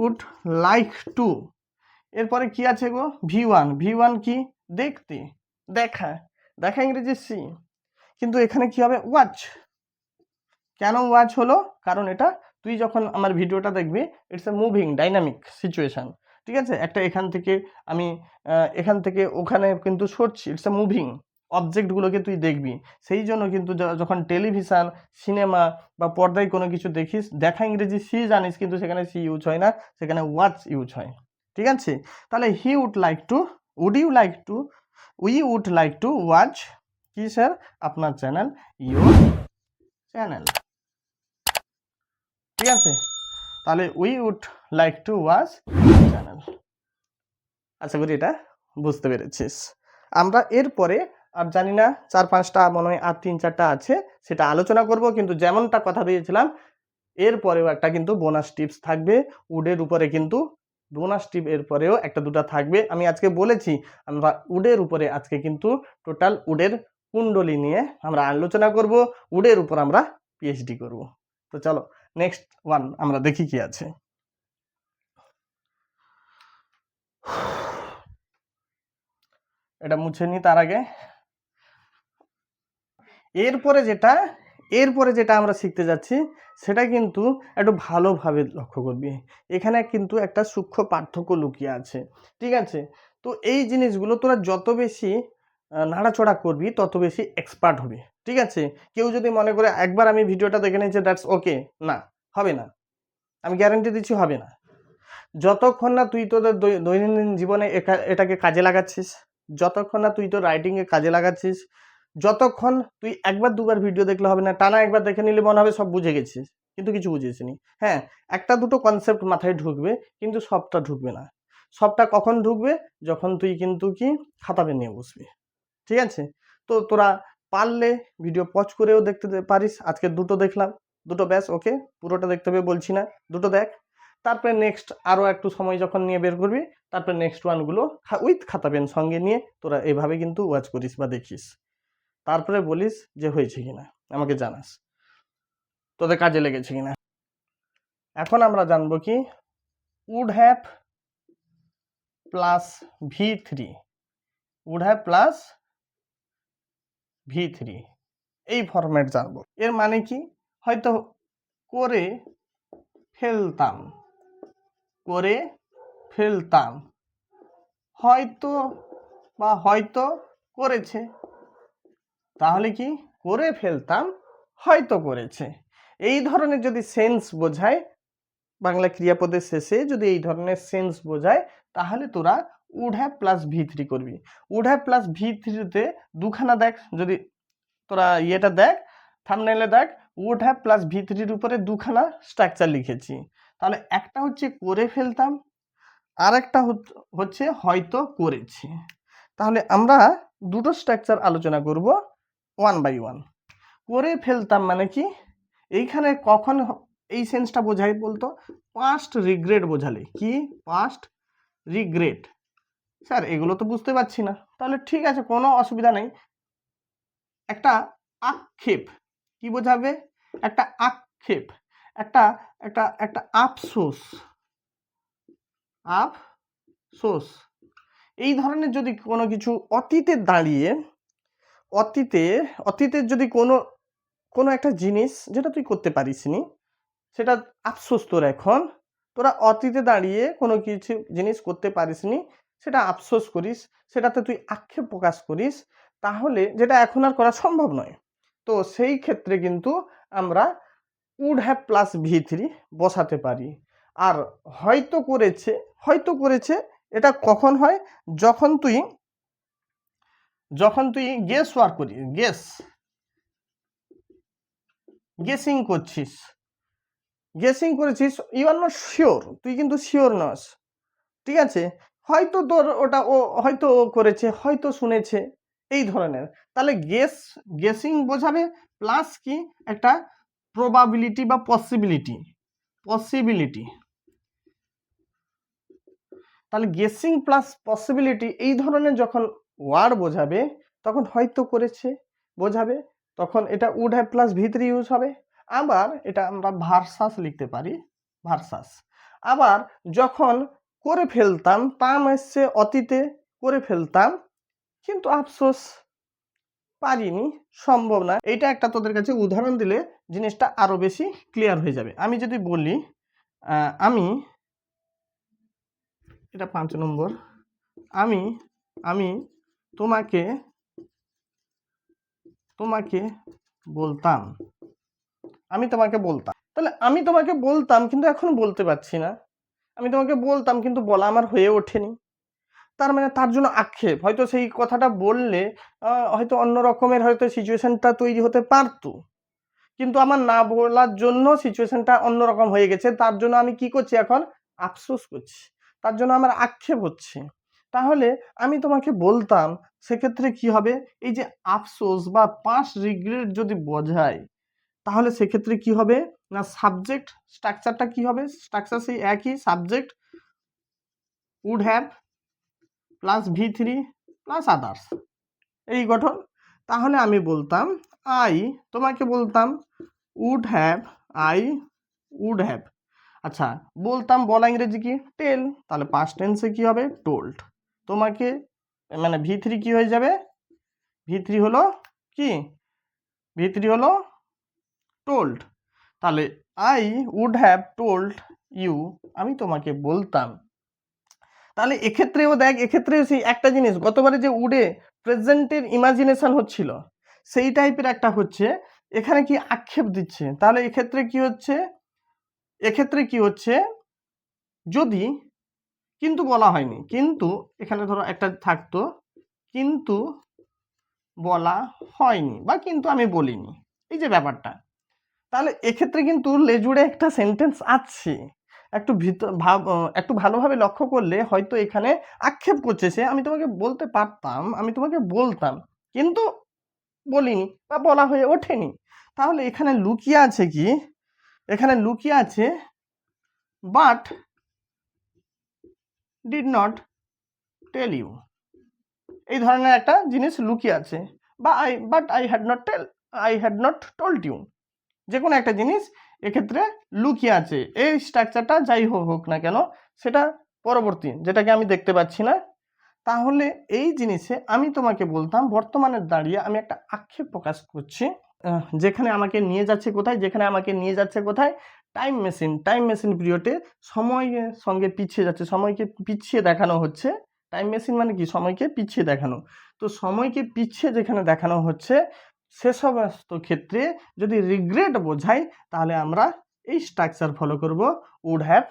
উড লাইক টু, এরপরে কি আছে গো? ভি ওয়ান কি? দেখতে, দেখা ইংরেজি সি, কিন্তু এখানে কি হবে? ওয়াচ, কেন ওয়াচ হলো? কারণ এটা তুই যখন আমার ভিডিওটা দেখবি, it's a moving dynamic situation, ঠিক আছে? একটা আমি এখান থেকে ওখানে কিন্তু সরছি, ইটস এ মুভিং অবজেক্টগুলোকে তুই দেখবি। সেই জন্য কিন্তু যখন টেলিভিশন, সিনেমা বা পর্দায় কোনো কিছু দেখা ইংরেজি সি জানিস, কিন্তু সেখানে সি ইউজ হয় না, সেখানে ওয়াচ ইউজ হয়, ঠিক আছে? তাহলে we would like to watch কি স্যার? আপনার চ্যানেল, ইউর চ্যানেল, ঠিক আছে? তাহলে we would like to watch channel. আশা করি এটা বুঝতে পেরেছিস। আমরা এরপরে আর জানি না 4-5টা, মনে হয় আর 3-4টা আছে, সেটা আলোচনা করব। কিন্তু যেমনটা কথা দিয়েছিলাম, এরপরেও একটা কিন্তু বোনাস টিপস থাকবে উডের উপরে, কিন্তু বোনাস টিপ এরপরেও একটা দুটা থাকবে। আমি আজকে বলেছি আমরা উডের উপরে আজকে কিন্তু টোটাল উডের কুণ্ডলী নিয়ে আমরা আলোচনা করব, উডের উপর আমরা পিএইচডি করব। তো চলো নেক্সট ওয়ান আমরা দেখি কি আছে। এটা মুছে নি তার আগে। এরপরে যেটা আমরা শিখতে যাচ্ছি সেটা কিন্তু একটু ভালোভাবে লক্ষ্য করবি। এখানে কিন্তু একটা সূক্ষ্ম পার্থক্য লুকিয়ে আছে, ঠিক আছে? তো এই জিনিসগুলো তোরা যত বেশি নাড়াচড়া করবি তত বেশি এক্সপার্ট হবি, ঠিক আছে? কেউ যদি মনে করে একবার আমি ভিডিওটা দেখে নিয়েছি দ্যাটস ওকে, না, হবে না। আমি গ্যারান্টি দিচ্ছি হবে না। যতক্ষণ না তুই তোদের দৈনন্দিন জীবনে এটাকে কাজে লাগাচ্ছিস, যতক্ষণ না তুই তোর রাইটিংয়ে কাজে লাগাচ্ছিস, যতক্ষণ তুই একবার দুবার ভিডিও দেখলে হবে না, টানা একবার দেখে নিলে মনে হবে সব বুঝে গেছিস, কিন্তু কিছু বুঝিসনি। হ্যাঁ, একটা দুটো কনসেপ্ট মাথায় ঢুকবে, কিন্তু সবটা ঢুকবে না। সবটা কখন ঢুকবে? যখন তুই কিন্তু খাতা পেন নিয়ে বসবি, ঠিক আছে? তো তোরা পারলে ভিডিও পজ করেও দেখতে পারিস। আজকে দুটো দেখলাম, দুটো ব্যাস ওকে, পুরোটা দেখতে হবে বলছি না, দুটো দেখ। তারপরে নেক্সট আরও একটু সময় যখন নিয়ে বের করবি, তারপরে নেক্সট ওয়ানগুলো উইথ খাতা পেন সঙ্গে নিয়ে তোরা এভাবে কিন্তু ওয়াচ করিস বা দেখিস। তারপরে বলিস যে হয়েছে কিনা, আমাকে জানাস তোদের কাজে লেগেছে কিনা। এখন আমরা জানবো কি would have plus V3, would have plus V3 এই ফরম্যাট জানবো। এর মানে কি? হয়তো করে ফেলতাম, করে ফেলতাম, হয়তো বা হয়তো করেছে। তাহলে কি? করে ফেলতাম, হয়তো করেছে। এই ধরনের যদি সেন্স বোঝায়, বাংলা ক্রিয়াপদের শেষে যদি এই ধরনের সেন্স বোঝায়, তাহলে তোরা উড হ্যাভ প্লাস V3 করবি। উড হ্যাভ প্লাস V3তে দুখানা দেখ, যদি তোরা ইয়েটা দেখ, থাম্বনেইলে দেখ, উড হ্যাভ প্লাস V3-র উপরে দুখানা স্ট্রাকচার লিখেছি। তাহলে একটা হচ্ছে করে ফেলতাম, আর একটা হচ্ছে হয়তো করেছি। তাহলে আমরা দুটো স্ট্রাকচার আলোচনা করব ওয়ান বাই ওয়ান। করে ফেলতাম মানে কি? এইখানে কখন এই সেন্সটা বোঝাই বলতো? পাস্ট রিগ্রেট বোঝালে। কি? Past regret. স্যার এগুলো তো বুঝতে পারছি না। তাহলে ঠিক আছে, কোনো অসুবিধা নেই। একটা আক্ষেপ কি বোঝাবে? একটা আক্ষেপ, একটা একটা একটা আফসোস, আফসোস। এই ধরনের যদি কোনো কিছু অতীতে দাঁড়িয়ে, অতীতের যদি কোনো একটা জিনিস যেটা তুই করতে পারিসনি, সেটা আফসোস তোর। এখন তোরা অতীতে দাঁড়িয়ে কোনো কিছু জিনিস করতে পারিসনি, সেটা আফসোস করিস, সেটাতে তুই আক্ষেপ প্রকাশ করিস, তাহলে যেটা এখন আর করা সম্ভব নয়। তো সেই ক্ষেত্রে কিন্তু আমরা উড হ্যাভ প্লাস V3 বসাতে পারি। আর হয়তো করেছে এটা কখন হয়? যখন তুই গেস ওয়ার্ক করিস, গেসিং করেছিস, ইউ আর নট শিওর, তুই কিন্তু শিওর নস, ঠিক আছে? হয়তো তোর ওটা হয়তো করেছে, হয়তো শুনেছে, এই ধরনের। তাহলে গেসিং বোঝাবে, প্লাস কি একটা প্রবাবিলিটি বা পসিবিলিটি। তাহলে গেসিং প্লাস পসিবিলিটি এই ধরনের যখন ওয়ার্ড বোঝাবে, তখন হয়তো করেছে বোঝাবে, তখন এটা would have plus V3 use হবে। আবার এটা আমরা ভার্সাস লিখতে পারি, ভার্সাস। আবার যখন করে ফেলতাম, তাম এসছে অতীতে, করে ফেলতাম কিন্তু আফসোস পারিনি, সম্ভব না। এইটা একটা তোদের কাছে উদাহরণ দিলে জিনিসটা আরো বেশি ক্লিয়ার হয়ে যাবে। আমি যদি বলি আমি, এটা 5 নম্বর, আমি আমি তোমাকে তোমাকে বলতাম, আমি তোমাকে বলতাম। তাহলে আমি তোমাকে বলতাম কিন্তু এখন বলতে পারছি না, আমি তোমাকে বলতাম কিন্তু বলা আমার হয়ে ওঠেনি। তার মানে তার জন্য আক্ষেপ, হয়তো সেই কথাটা বললে হয়তো অন্য রকমের হয়তো সিচুয়েশনটা তৈরি হতে পারতো, কিন্তু আমার না বলার জন্য সিচুয়েশনটা অন্যরকম হয়ে গেছে। তার জন্য আমি কি করছি এখন? আফসোস করছি, তার জন্য আমার আক্ষেপ হচ্ছে। তাহলে আমি তোমাকে বলতাম, সেক্ষেত্রে কি হবে? এই যে আফসোস বা পাস্ট রিগ্রেট যদি বোঝায়, তাহলে সেক্ষেত্রে কি হবে না, সাবজেক্ট স্ট্রাকচারটা কি হবে? স্ট্রাকচার সেই একই, subject would have plus V3 plus others, এই গঠন। তাহলে আমি বলতাম আই, তোমাকে বলতাম would have, I would have. আচ্ছা, বলতাম বলা ইংরেজি কি? টেল। তাহলে পাস্ট টেন্সে কি হবে? টোল্ড। তোমাকে মানে V3 কি হয়ে যাবে? V3 হলো কি? V3 হলো টোল্ড। তাহলে I would have told you, আমি তোমাকে বলতাম। তাহলে এক্ষেত্রেও দেখ, এক্ষেত্রেও সেই একটা জিনিস, গতবারে যে উডে প্রেজেন্টের ইমাজিনেশন হচ্ছিল, সেই টাইপের একটা হচ্ছে, এখানে কি আক্ষেপ দিচ্ছে। তাহলে এক্ষেত্রে কি হচ্ছে? এক্ষেত্রে কি হচ্ছে, যদি কিন্তু বলা হয়নি, কিন্তু এখানে ধরো একটা থাকতো কিন্তু বলা হয়নি বা কিন্তু আমি বলিনি, এই যে ব্যাপারটা, তাহলে এক্ষেত্রে কিন্তু লেজুড়ে একটা সেন্টেন্স আছে। একটু একটু ভালোভাবে লক্ষ্য করলে হয়তো এখানে আক্ষেপ করছে সে, আমি তোমাকে বলতে পারতাম, আমি তোমাকে বলতাম কিন্তু বলিনি বা বলা হয়ে ওঠেনি। তাহলে এখানে লুকিয়ে আছে কি? এখানে লুকিয়ে আছে but did not tell you, এই ধরনের একটা জিনিস লুকিয়ে আছে। বা I had not told you, যে কোনো একটা জিনিস এক্ষেত্রে লুকিয়ে আছে। এই স্ট্রাকচারটা যাই হোক না কেন, সেটা পরবর্তী, যেটাকে আমি দেখতে পাচ্ছি না। তাহলে এই জিনিসে আমি তোমাকে বলতাম, বর্তমানে দাঁড়িয়ে আমি একটা আক্ষেপ প্রকাশ করছি, যেখানে আমাকে নিয়ে যাচ্ছে কোথায়? যেখানে আমাকে নিয়ে যাচ্ছে কোথায়? টাইম মেশিন পিরিয়ডে সময়ের সঙ্গে পিছিয়ে যাচ্ছে, সময়কে পিছিয়ে দেখানো হচ্ছে। টাইম মেশিন মানে কি? সময়কে পিছিয়ে দেখানো। তো সময়কে পিছিয়ে যেখানে দেখানো হচ্ছে, সে সমস্ত ক্ষেত্রে যদি রিগ্রেট বোঝাই, তাহলে আমরা এই স্ট্রাকচার ফলো করব, উড হ্যাভ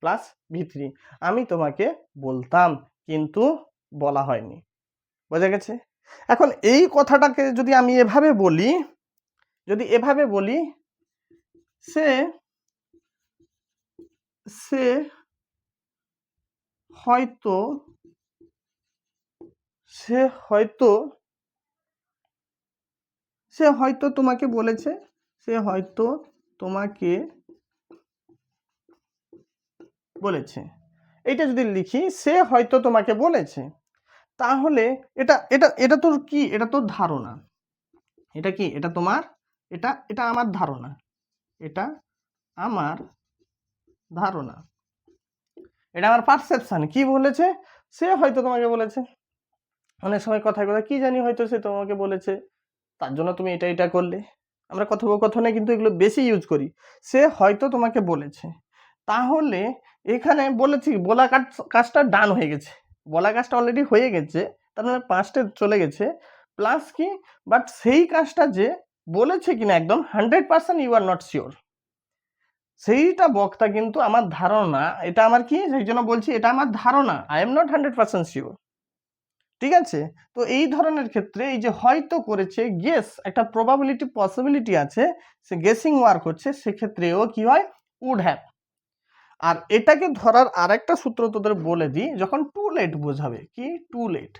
প্লাস V3। আমি তোমাকে বলতাম কিন্তু বলা হয়নি। বোঝা গেছে? এখন এই কথাটাকে যদি আমি এভাবে বলি, সে সে হয়তো সে হয়তো সে হয়তো তোমাকে বলেছে, সে হয়তো তোমাকে বলেছে, এইটা যদি লিখি, সে হয়তো তোমাকে বলেছে, তাহলে এটা এটা এটা তোর কি? এটা তোর ধারণা। এটা কি? এটা তোমার, এটা এটা আমার ধারণা, এটা আমার ধারণা, এটা আমার পারসেপশন। কি বলেছে? সে হয়তো তোমাকে বলেছে। অনেক সময় কথায় কথা কি জানি, হয়তো সে তোমাকে বলেছে, তার জন্য তুমি এটা এটা করলে। আমরা কথোপকথনে কিন্তু এগুলো বেশি ইউজ করি। সে হয়তো তোমাকে বলেছে, তাহলে এখানে বলেছি, বলা কাজটা ডান হয়ে গেছে, বলা কাজটা অলরেডি হয়ে গেছে, তার মানে পাস্টে চলে গেছে। প্লাস কি, বাট সেই কাজটা যে বলেছে কিনা একদম 100% ইউ আর নট শিওর, সেইটা বক্তা কিন্তু আমার ধারণা, এটা আমার কি, সেই জন্য বলছি এটা আমার ধারণা, আই এম নট 100% শিওর। ঠিক আছে? তো এই ধরনের ক্ষেত্রে এই যে হয়তো করেছে, গেস, একটা প্রবাবিলিটি পসিবিলিটি আছে, সে গেসিং ওয়ার্ক হচ্ছে, সেক্ষেত্রেও কি হয়? Would have. আর এটাকে ধরার আরেকটা সূত্র তোদের বলে দিই, যখন টু লেট বোঝাবে, কি টু লেট,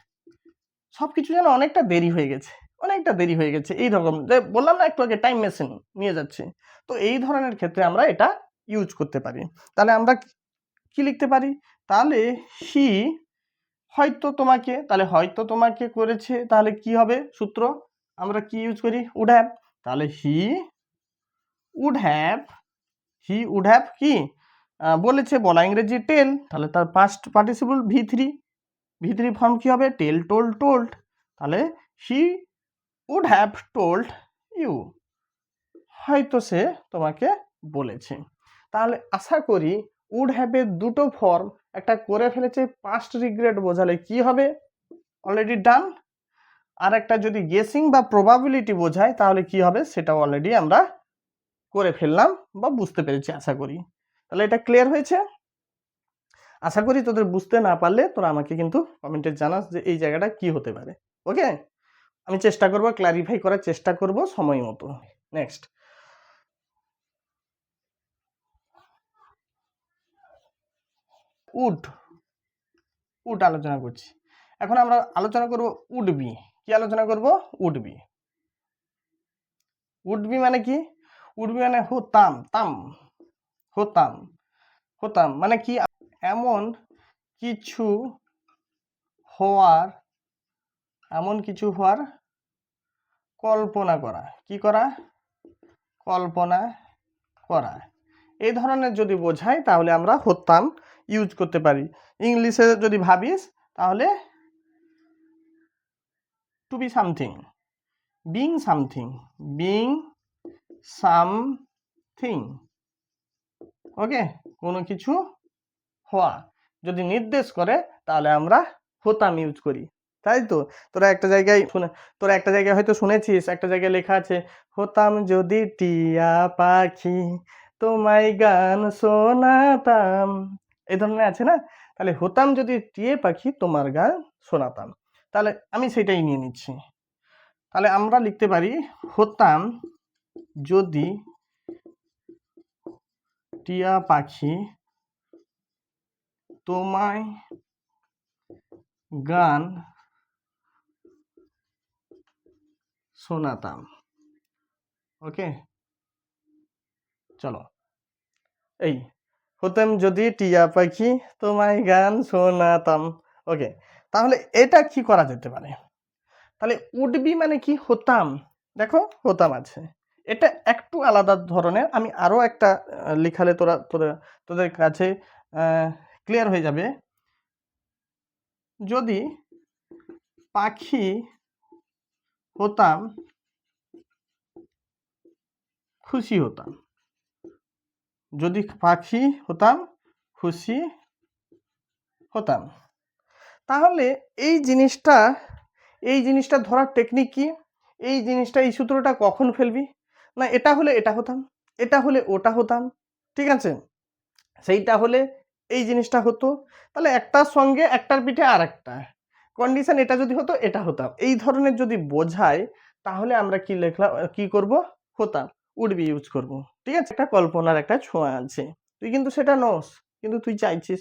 সবকিছু যেন অনেকটা দেরি হয়ে গেছে, অনেকটা দেরি হয়ে গেছে, এই রকম যে বললাম না একটু আগে, টাইম মেশিন নিয়ে যাচ্ছে। তো এই ধরনের ক্ষেত্রে আমরা এটা ইউজ করতে পারি। তাহলে আমরা কি লিখতে পারি? তাহলে হি হয়তো তোমাকে, তাহলে হয়তো তোমাকে করেছে, তাহলে কি হবে সূত্র? আমরা কি ইউজ করি? Would have. তাহলে হি উড হ্যাভ কি বলেছে? বলা ইংরেজি টেল, তাহলে তার পাস্ট পার্টিসিপল V3 ফর্ম কি হবে? Tell, told, told. তাহলে he would have told you, হয়তো সে তোমাকে বলেছে। তাহলে আশা করি উড হ্যাভের দুটো ফর্ম, একটা করে ফেলেছে পাস্ট রিগ্রেট বোঝালে কি হবে, অলরেডি ডান, আর একটা যদি গেসিং বা প্রবাবিলিটি বোঝায় তাহলে কি হবে সেটা অলরেডি আমরা করে ফেললাম বা বুঝতে পেরেছি আশা করি। তাহলে এটা ক্লিয়ার হয়েছে? আশা করি তোদের বুঝতে না পারলে তোরা আমাকে কিন্তু কমেন্টে জানাস যে এই জায়গাটা কি হতে পারে। ওকে, আমি চেষ্টা করব, ক্লারিফাই করার চেষ্টা করব সময় মতো। নেক্সট, উড, উড আলোচনা করছি। এখন আমরা আলোচনা করব উড বি। কি আলোচনা করব? Would be. উড বি মানে কি? উড বি মানে হতাম, তাম, হতাম, হতাম মানে কি? এমন কিছু হওয়ার, এমন কিছু হওয়ার কল্পনা করা। কি করা? কল্পনা করা। এই ধরনের যদি বোঝায় তাহলে আমরা হতাম ইউজ করতে পারি। ইংলিশে যদি ভাবিস তাহলে to be something, being something, being something. Okay, কোনো কিছু হওয়া যদি নির্দেশ করে তাহলে আমরা হতাম ইউজ করি, তাই তো? তোরা একটা জায়গায় হয়তো শুনেছিস, একটা জায়গায় লেখা আছে হতাম যদি টিয়া পাখি তোমায় গান শোনাতাম, এই ধরনের আছে না? তাহলে হতাম যদি টিয়া পাখি তোমার গান শোনাতাম, তাহলে আমি সেটাই নিয়ে নিচ্ছি। তাহলে আমরা লিখতে পারি হতাম যদি টিয়া পাখি তোমায় গান শোনাতাম। ওকে, চলো, এই হতাম যদি টিয়া পাখি তোমায় গান শোনাতাম। ওকে, তাহলে এটা কি করা যেতে পারে? তাহলে উড বি মানে কি? হতাম, দেখো হতাম আছে, এটা একটু আলাদা ধরনের। আমি আরো একটা লিখালে তোদের কাছে ক্লিয়ার হয়ে যাবে। যদি পাখি হতাম খুশি হতাম, যদি পাখি হতাম খুশি হতাম। তাহলে এই জিনিসটা ধরার টেকনিক কি? এই সূত্রটা কখন ফেলবি? না এটা হলে এটা হতাম, এটা হলে ওটা হতাম, ঠিক আছে? সেইটা হলে এই জিনিসটা হতো, তাহলে একটার সঙ্গে একটার পিঠে আর একটা কন্ডিশন, এটা যদি হতো এটা হতাম, এই ধরনের যদি বোঝায় তাহলে আমরা কি লিখলাম, কি করব? হতাম, উড বি ইউজ করব। ঠিক আছে, একটা কল্পনার একটা ছোঁয়া আছে, তুই কিন্তু সেটা নোস, কিন্তু তুই চাইছিস,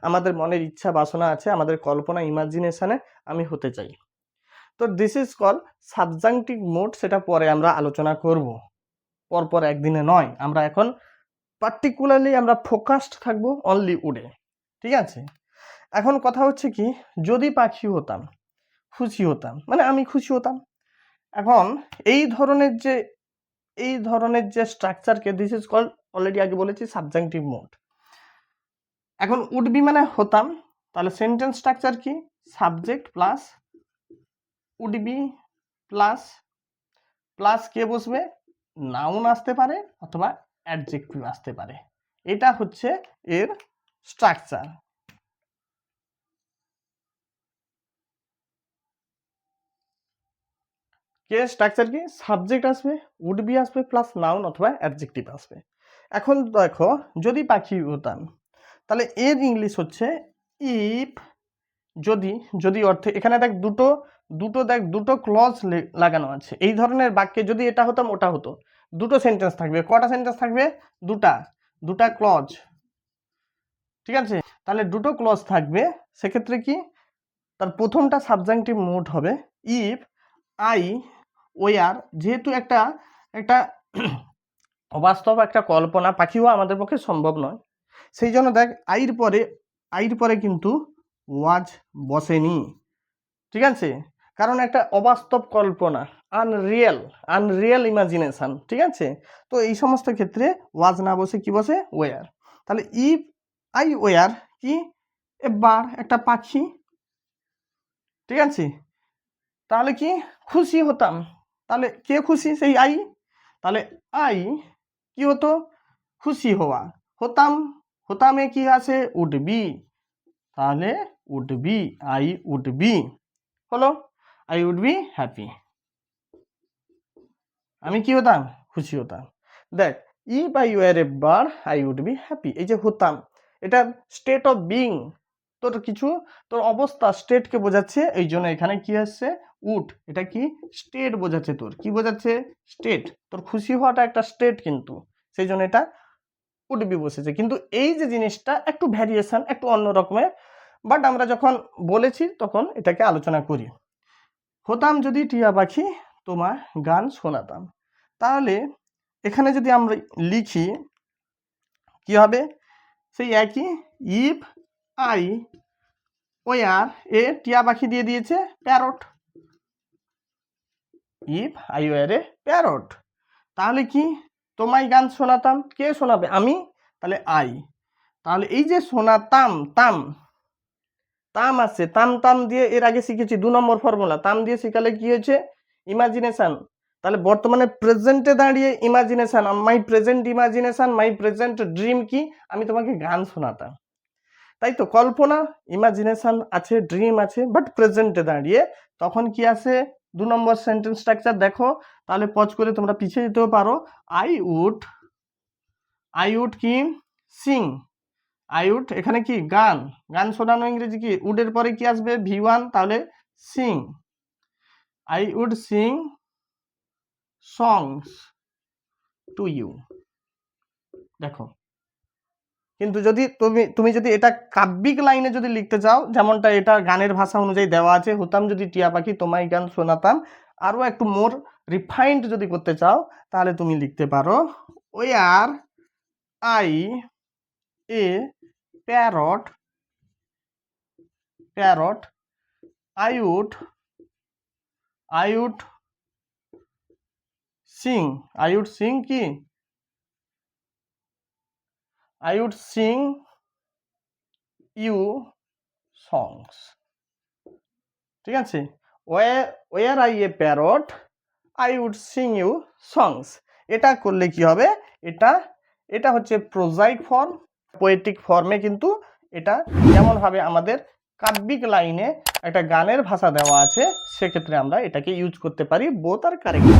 আমাদের মনের ইচ্ছা বাসনা আছে, আমাদের কল্পনা ইমাজিনেশনে আমি হতে চাই। তো this is call subjunctive mode, সেটা পরে আমরা আলোচনা করব, পরপর একদিনে নয়। আমরা এখন পার্টিকুলারলি আমরা ফোকাসড থাকবো অনলি উডে, ঠিক আছে? এখন কথা হচ্ছে কি, যদি পাখি হতাম খুশি হতাম, মানে আমি খুশি হতাম। এখন এই ধরনের যে স্ট্রাকচারকে দিস ইজ কল, অলরেডি আগে বলেছি, সাবজাংটিভ মোড। এখন উড বি মানে হতাম, তাহলে সেন্টেন্স স্ট্রাকচার কি? Subject plus would be plus কে বসবে? নাউন আসতে পারে অথবা অ্যাডজেক্টিভ আসতে পারে, এটা হচ্ছে এর স্ট্রাকচার। কে স্ট্রাকচার কি? সাবজেক্ট আসবে, উড বি আসবে, প্লাস নাউন অথবা অ্যাডজেক্টিভ আসবে। এখন দেখো, যদি পাখি হতাম, তাহলে এর ইংলিশ হচ্ছে ইফ। যদি অর্থে এখানে দেখ দুটো ক্লজ লাগানো আছে। এই ধরনের বাক্যে যদি এটা হতাম ওটা হতো, দুটো সেন্টেন্স থাকবে। কটা সেন্টেন্স থাকবে? দুটা ক্লজ, ঠিক আছে? তাহলে দুটো ক্লজ থাকবে, সেক্ষেত্রে কি, তার প্রথমটা সাবজাংটিভ মোড হবে ইফ আই ওয়ার, যেহেতু একটা অবাস্তব একটা কল্পনা, পাখি হওয়া আমাদের পক্ষে সম্ভব নয়, সেই জন্য দেখ আইর পরে কিন্তু ওয়াজ বসেনি, ঠিক আছে? কারণ একটা অবাস্তব কল্পনা, আনরিয়েল ইমাজিনেশন, ঠিক আছে? তো এই সমস্ত ক্ষেত্রে ওয়াজ না বসে কি বসে? ওয়ার। তাহলে ইফ আই ওয়ার কি? এবার একটা পাখি, ঠিক আছে? তাহলে কি খুশি হতাম, তাহলে কে খুশি, সেই আই, তাহলে আই কি হতো, খুশি হওয়া, হতাম, হতামে কি আছে উড বি, তাহলে would be, I would be হলো, আই উড বি হ্যাপি, আমি কি হতাম, খুশি হতাম। দেখ, if I were a bird I would be happy, এই যে হতাম, এটা স্টেট অফ বিং, তোর কিছু, তোর অবস্থা স্টেটকে বোঝাচ্ছে, এই জন্য এখানে কি আসছে উড, এটা কি স্টেট বোঝাচ্ছে, তোর কি বোঝাচ্ছে স্টেট, তোর খুশি হওয়াটা একটা স্টেট কিন্তু, সেই জন্য এটা উড বি বসেছে। কিন্তু এই যে জিনিসটা একটু ভ্যারিয়েশন, একটু অন্য রকমের, বাট আমরা যখন বলেছি তখন এটাকে আলোচনা করি। হতাম যদি টিয়া পাখি তোমার গান শোনাতাম, তাহলে এখানে যদি আমরা লিখি কি হবে, সেই একই, ইফ আই ওয়ার এ, টিয়া পাখি দিয়ে দিয়েছে parrot, if I were A parrot, তাহলে কি তোমায় গান শোনাতাম, কে শোনাবে, আমি, তাহলে আই, তাহলে এই যে শোনাতাম, তাম, তাম আছে, তাম তাম দিয়ে এর আগে শিখেছি 2 নম্বর ফর্মুলা, তাম দিয়ে শিখালে কি হয়েছে ইমাজিনেশন, তাহলে বর্তমানে প্রেজেন্টে দাঁড়িয়ে ইমাজিনেশন, মাই প্রেজেন্ট ইমাজিনেশন, মাই প্রেজেন্ট ড্রিম কি, আমি তোমাকে গান শোনাতাম, তাই তো, কল্পনা, ইমাজিনেশন আছে, ড্রিম আছে, বাট প্রেজেন্টে দাঁড়িয়ে, তখন কি আছে 2 নম্বর সেন্টেন্স স্ট্রাকচার দেখো, তাহলে পজ করে তোমরা পিছিয়ে যেতেও পারো, আই উড কি সিং, আই উড এখানে কি গান, গান শোনানো ইংরেজি কি, উডের পরে কি আসবে V1, তাহলে sing, I would sing songs to you, দেখো। কিন্তু যদি তুমি যদি এটা কাব্যিক লাইনে যদি লিখতে চাও, যেমনটা এটা গানের ভাষা অনুযায়ী দেওয়া আছে, হতাম যদি টিয়া পাখি তোমায় গান শোনাতাম, আরও একটু মোর রিফাইন্ড যদি করতে চাও, তাহলে তুমি লিখতে পারো, were I a parrot, I would sing, কি, I would sing you songs, ঠিক আছে, where I a parrot I would sing you songs, এটা করলে কি হবে, এটা হচ্ছে প্রোজাইক ফর্ম, পোয়েটিক ফর্মে কিন্তু এটা যেমন ভাবে আমাদের কাব্যিক লাইনে একটা গানের ভাষা দেওয়া আছে, সেক্ষেত্রে আমরা এটাকে ইউজ করতে পারি, বোথ আর কারেক্ট,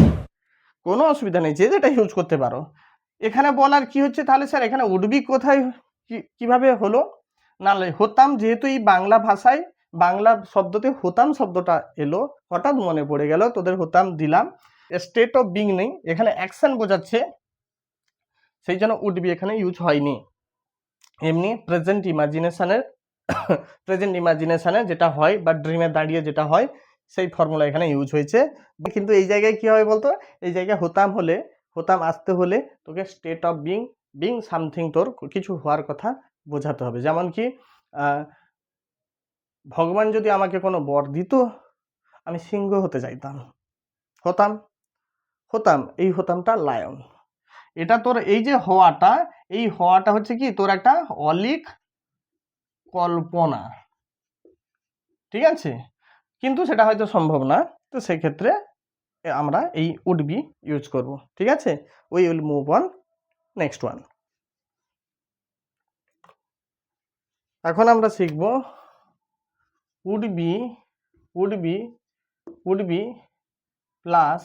কোনো অসুবিধা নেই, যে যেটা ইউজ করতে পারো। এখানে বলার কি হচ্ছে, তাহলে স্যার এখানে উডবি কোথায় কিভাবে হলো, না হতাম, যেহেতু এই বাংলা ভাষায় বাংলা শব্দতে হতাম শব্দটা এলো, হঠাৎ মনে পড়ে গেল, তোদের হতাম দিলাম, স্টেট অফ বিং নেই, এখানে অ্যাকশন বোঝাচ্ছে, সেই জন্য উডবি এখানে ইউজ হয়নি, এমনি প্রেজেন্ট ইমাজিনেশনের যেটা হয় বা ড্রিমে দাঁড়িয়ে যেটা হয়, সেই ফর্মুলা এখানে ইউজ হয়েছে। কিন্তু এই জায়গায় কি হবে বলতো, এই জায়গায় হতাম আসতে হলে তোকে স্টেট অফ বিং সামথিং, তোর কিছু হওয়ার কথা বোঝাতে হবে, যেমন কি ভগবান যদি আমাকে কোনো বর দিত, আমি সিংহ হতে চাইতাম, হতাম, এই হতামটা লায়ন, এটা তোর এই যে হওয়াটা হচ্ছে কি তোর একটা অলিক কল্পনা, ঠিক আছে, কিন্তু সেটা হয়তো সম্ভব না, তো সেক্ষেত্রে আমরা এই উড বি ইউজ করব, ঠিক আছে, we will move on next one. এখন আমরা শিখব উড বি প্লাস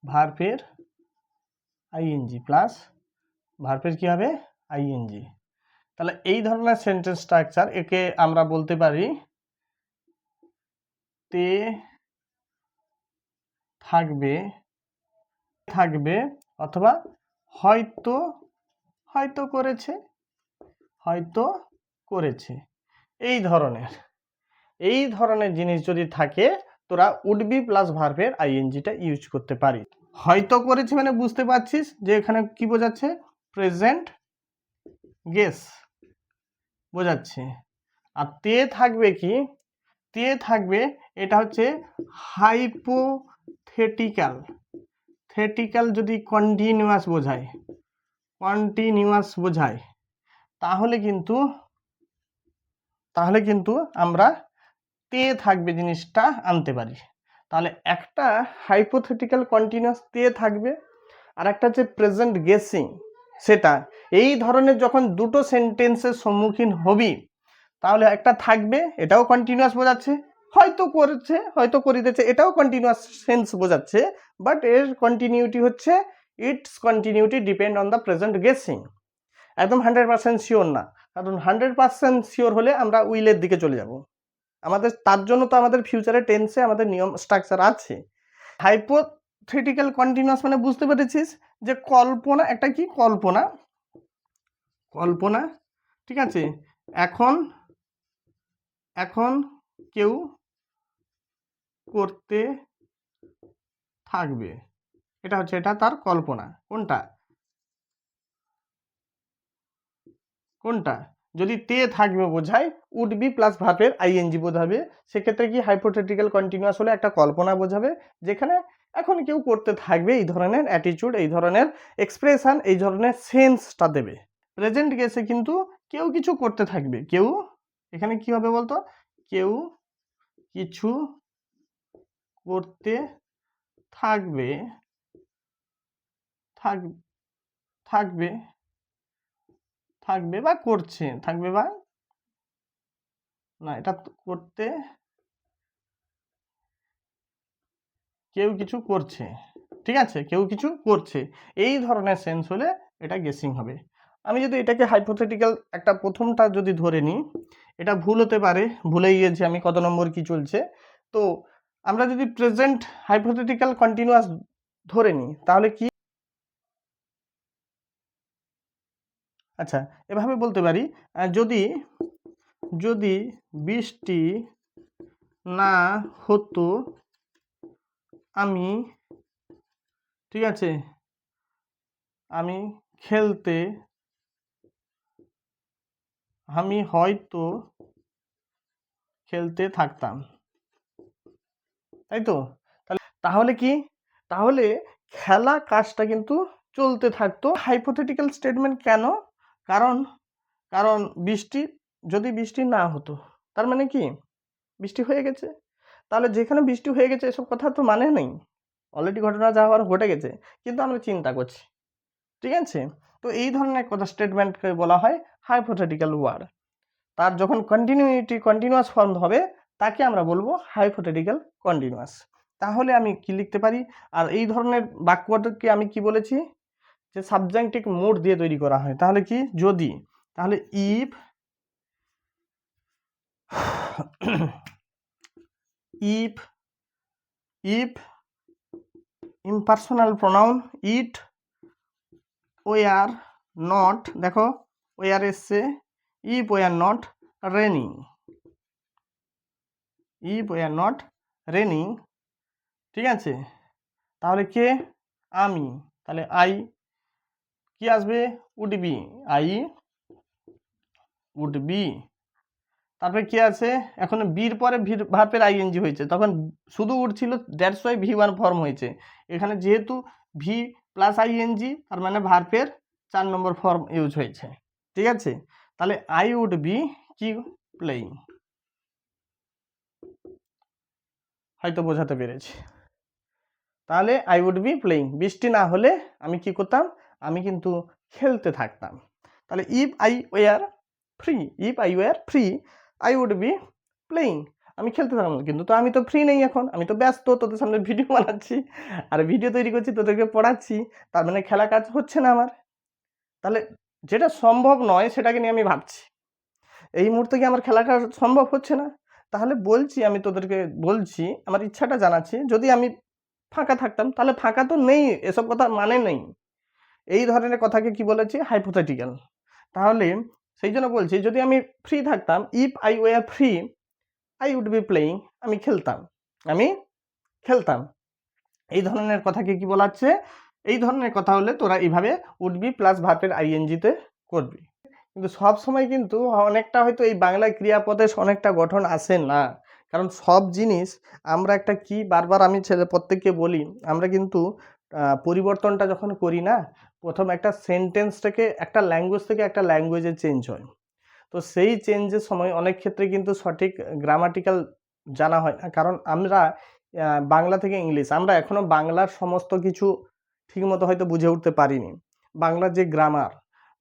ভার্বের আইএনজি, প্লাস ভার্বের কি হবে আইএনজি, তাহলে এই ধরনের সেন্টেন্স স্ট্রাকচার, একে আমরা বলতে পারি তে থাকবে অথবা হয়তো করেছে, এই ধরনের জিনিস যদি থাকে, তোরা উড বি প্লাস ভার্বের আইএনজিটা ইউজ করতে পারি। হয়তো করেছে মানে বুঝতে পারছিস যে এখানে কি বোঝাচ্ছে, প্রেজেন্ট গেস বোঝাচ্ছে, আর তে থাকবে এটা হচ্ছে হাইপোথেটিক্যাল, যদি কন্টিনিউয়াস বোঝায়, তাহলে কিন্তু আমরা তে থাকবে জিনিসটা আনতে পারি, তাহলে একটা হাইপোথেটিক্যাল কন্টিনিউয়াস তে থাকবে, আর একটা হচ্ছে প্রেজেন্ট গেসিং। সেটা এই ধরনের যখন দুটো সেন্টেন্সের সম্মুখীন হবি, তাহলে একটা থাকবে, এটাও কন্টিনিউয়াস বোঝাচ্ছে, হয়তো করছে হয়তো করিতেছে, এটাও কন্টিনিউয়াস সেন্স বোঝাচ্ছে, বাট এর কন্টিনিউটি হচ্ছে it's continuity depend on the present guessing. একদম 100% শিওর না, কারণ 100% শিওর হলে আমরা উইলের দিকে চলে যাব। আমাদের তার জন্য তো আমাদের ফিউচারে টেন্সে আমাদের নিয়ম স্ট্রাকচার আছে। হাইপোথেটিক্যাল কন্টিনিউয়াস মানে বুঝতে পেরেছিস যে কল্পনা, একটা কি কল্পনা, কল্পনা, ঠিক আছে। এখন এখন কেউ করতে থাকবে, এটা হচ্ছে, এটা তার কল্পনা। কোনটা কোনটা যদি তে থাকবে বোঝায়, উড বি প্লাস ভার্বের আইএনজি বোঝাবে, সেক্ষেত্রে কি হাইপোথেটিক্যাল কন্টিনিউয়াস হলে একটা কল্পনা বোঝাবে, যেখানে এখন কেউ করতে থাকবে, এই ধরনের অ্যাটিটিউড, এই ধরনের এক্সপ্রেশন, এই ধরনের সেন্সটা দেবে। প্রেজেন্ট কেসে কিন্তু কেউ কিছু করতে থাকবে, কেউ, এখানে কি হবে বলতো, কেউ কিছু করতে থাকবে, থাকবে থাকবে বা করছে, থাকবে বা না, এটা করতে, কেউ কিছু করছে, ঠিক আছে, কেউ কিছু করছে, এই ধরনের সেন্স হলে এটা গেসিং হবে। আমি যদি এটাকে হাইপোথেটিক্যাল একটা প্রথমটা যদি ধরে নিই, এটা ভুল হতে পারে, ভুলে গিয়েছি আমি কত নম্বর কি চলছে। তো আমরা যদি প্রেজেন্ট হাইপোথেটিক্যাল কন্টিনিউয়াস ধরে নিই, তাহলে কি, আচ্ছা এভাবে বলতে পারি, যদি যদি বৃষ্টি না হতো আমি, ঠিক আছে, আমি খেলতে, আমি হয়তো খেলতে থাকতাম, তাই তো। তাহলে কি, তাহলে খেলা কাজটা কিন্তু চলতে থাকতো। হাইপোথেটিক্যাল স্টেটমেন্ট কেন? কারণ কারণ বৃষ্টি, যদি বৃষ্টি না হতো, তার মানে কি বৃষ্টি হয়ে গেছে, তাহলে যেখানে বৃষ্টি হয়ে গেছে এসব কথা তো মানে নেই, অলরেডি ঘটনা যা হওয়ার ঘটে গেছে, কিন্তু আমরা চিন্তা করছি, ঠিক আছে। তো এই ধরনের কথা স্টেটমেন্টকে বলা হয় হাইপোথেটিক্যাল ওয়ার্ড। তার যখন কন্টিনিউয়াস ফর্ম হবে, তাকে আমরা বলবো হাইপোথেটিক্যাল কন্টিনিউয়াস। তাহলে আমি কি লিখতে পারি, আর এই ধরনের বাক্যটাকে আমি কি বলেছি, যে সাবজেক্টিভ মুড দিয়ে তৈরি করা হয়। তাহলে কি, যদি, তাহলে if if if impersonal pronoun it were not, দেখো ওয়ার এসছে, if were not raining, if were not raining, ঠিক আছে, তাহলে কে, আমি, তাহলে আই, কি আসবে, would be, I would be, তারপরে কি আছে, এখন বির পরে ভার্বের আইএনজি হয়েছে, তখন শুধু উড ছিল, দ্যাটস ওয়াই ভি1 ফর্ম হয়েছে। এখানে যেহেতু ভি প্লাস আইএনজি, তার মানে ভার্বের 4 নম্বর ফর্ম ইউজ হয়েছে, ঠিক আছে। তাহলে আই উড বি কি, প্লেইং, হয়তো বোঝাতে পেরেছি। তাহলে আই উড বি প্লেইং, বৃষ্টি না হলে আমি কি করতাম, আমি কিন্তু খেলতে থাকতাম। তাহলে if I were free, if I were free I would be playing, আমি খেলতে থাকতাম, কিন্তু তো আমি তো ফ্রি নেই, এখন আমি তো ব্যস্ত, তোদের সামনে ভিডিও বানাচ্ছি, আর ভিডিও তৈরি করছি, তোদেরকে পড়াচ্ছি, তার মানে খেলা কাজ হচ্ছে না আমার। তাহলে যেটা সম্ভব নয় সেটাকে নিয়ে আমি ভাবছি, এই মুহূর্তে কি আমার খেলা কাজ সম্ভব হচ্ছে না, তাহলে বলছি, আমি তোদেরকে বলছি, আমার ইচ্ছাটা জানাচ্ছি, যদি আমি ফাঁকা থাকতাম, তাহলে ফাঁকা তো নেই, এসব কথা মানে নেই, এই ধরনের কথাকে কি বলেছি, হাইপোথেটিক্যাল। তাহলে সেই জন্য বলছি, যদি আমি ফ্রি থাকতাম, if I were free I would be playing, আমি খেলতাম, আমি খেলতাম, এই ধরনের কথাকে কি বলা হচ্ছে, এই ধরনের কথা হলে তোরা এইভাবে উড বি প্লাস ভার্বের আইএনজিতে করবি। কিন্তু সব সময় কিন্তু অনেকটা হয়তো এই বাংলায় ক্রিয়াপদে অনেকটা গঠন আসে না, কারণ সব জিনিস আমরা একটা কি, বারবার আমি প্রত্যেককে বলি, আমরা কিন্তু পরিবর্তনটা যখন করি না, প্রথম একটা সেন্টেন্স থেকে, একটা ল্যাঙ্গুয়েজ থেকে একটা ল্যাঙ্গুয়েজে চেঞ্জ হয়, তো সেই চেঞ্জের সময় অনেক ক্ষেত্রে কিন্তু সঠিক গ্রামাটিক্যাল জানা হয় না, কারণ আমরা বাংলা থেকে ইংলিশ আমরা এখনো বাংলার সমস্ত কিছু ঠিকমতো হয়তো বুঝে উঠতে পারিনি। বাংলার যে গ্রামার,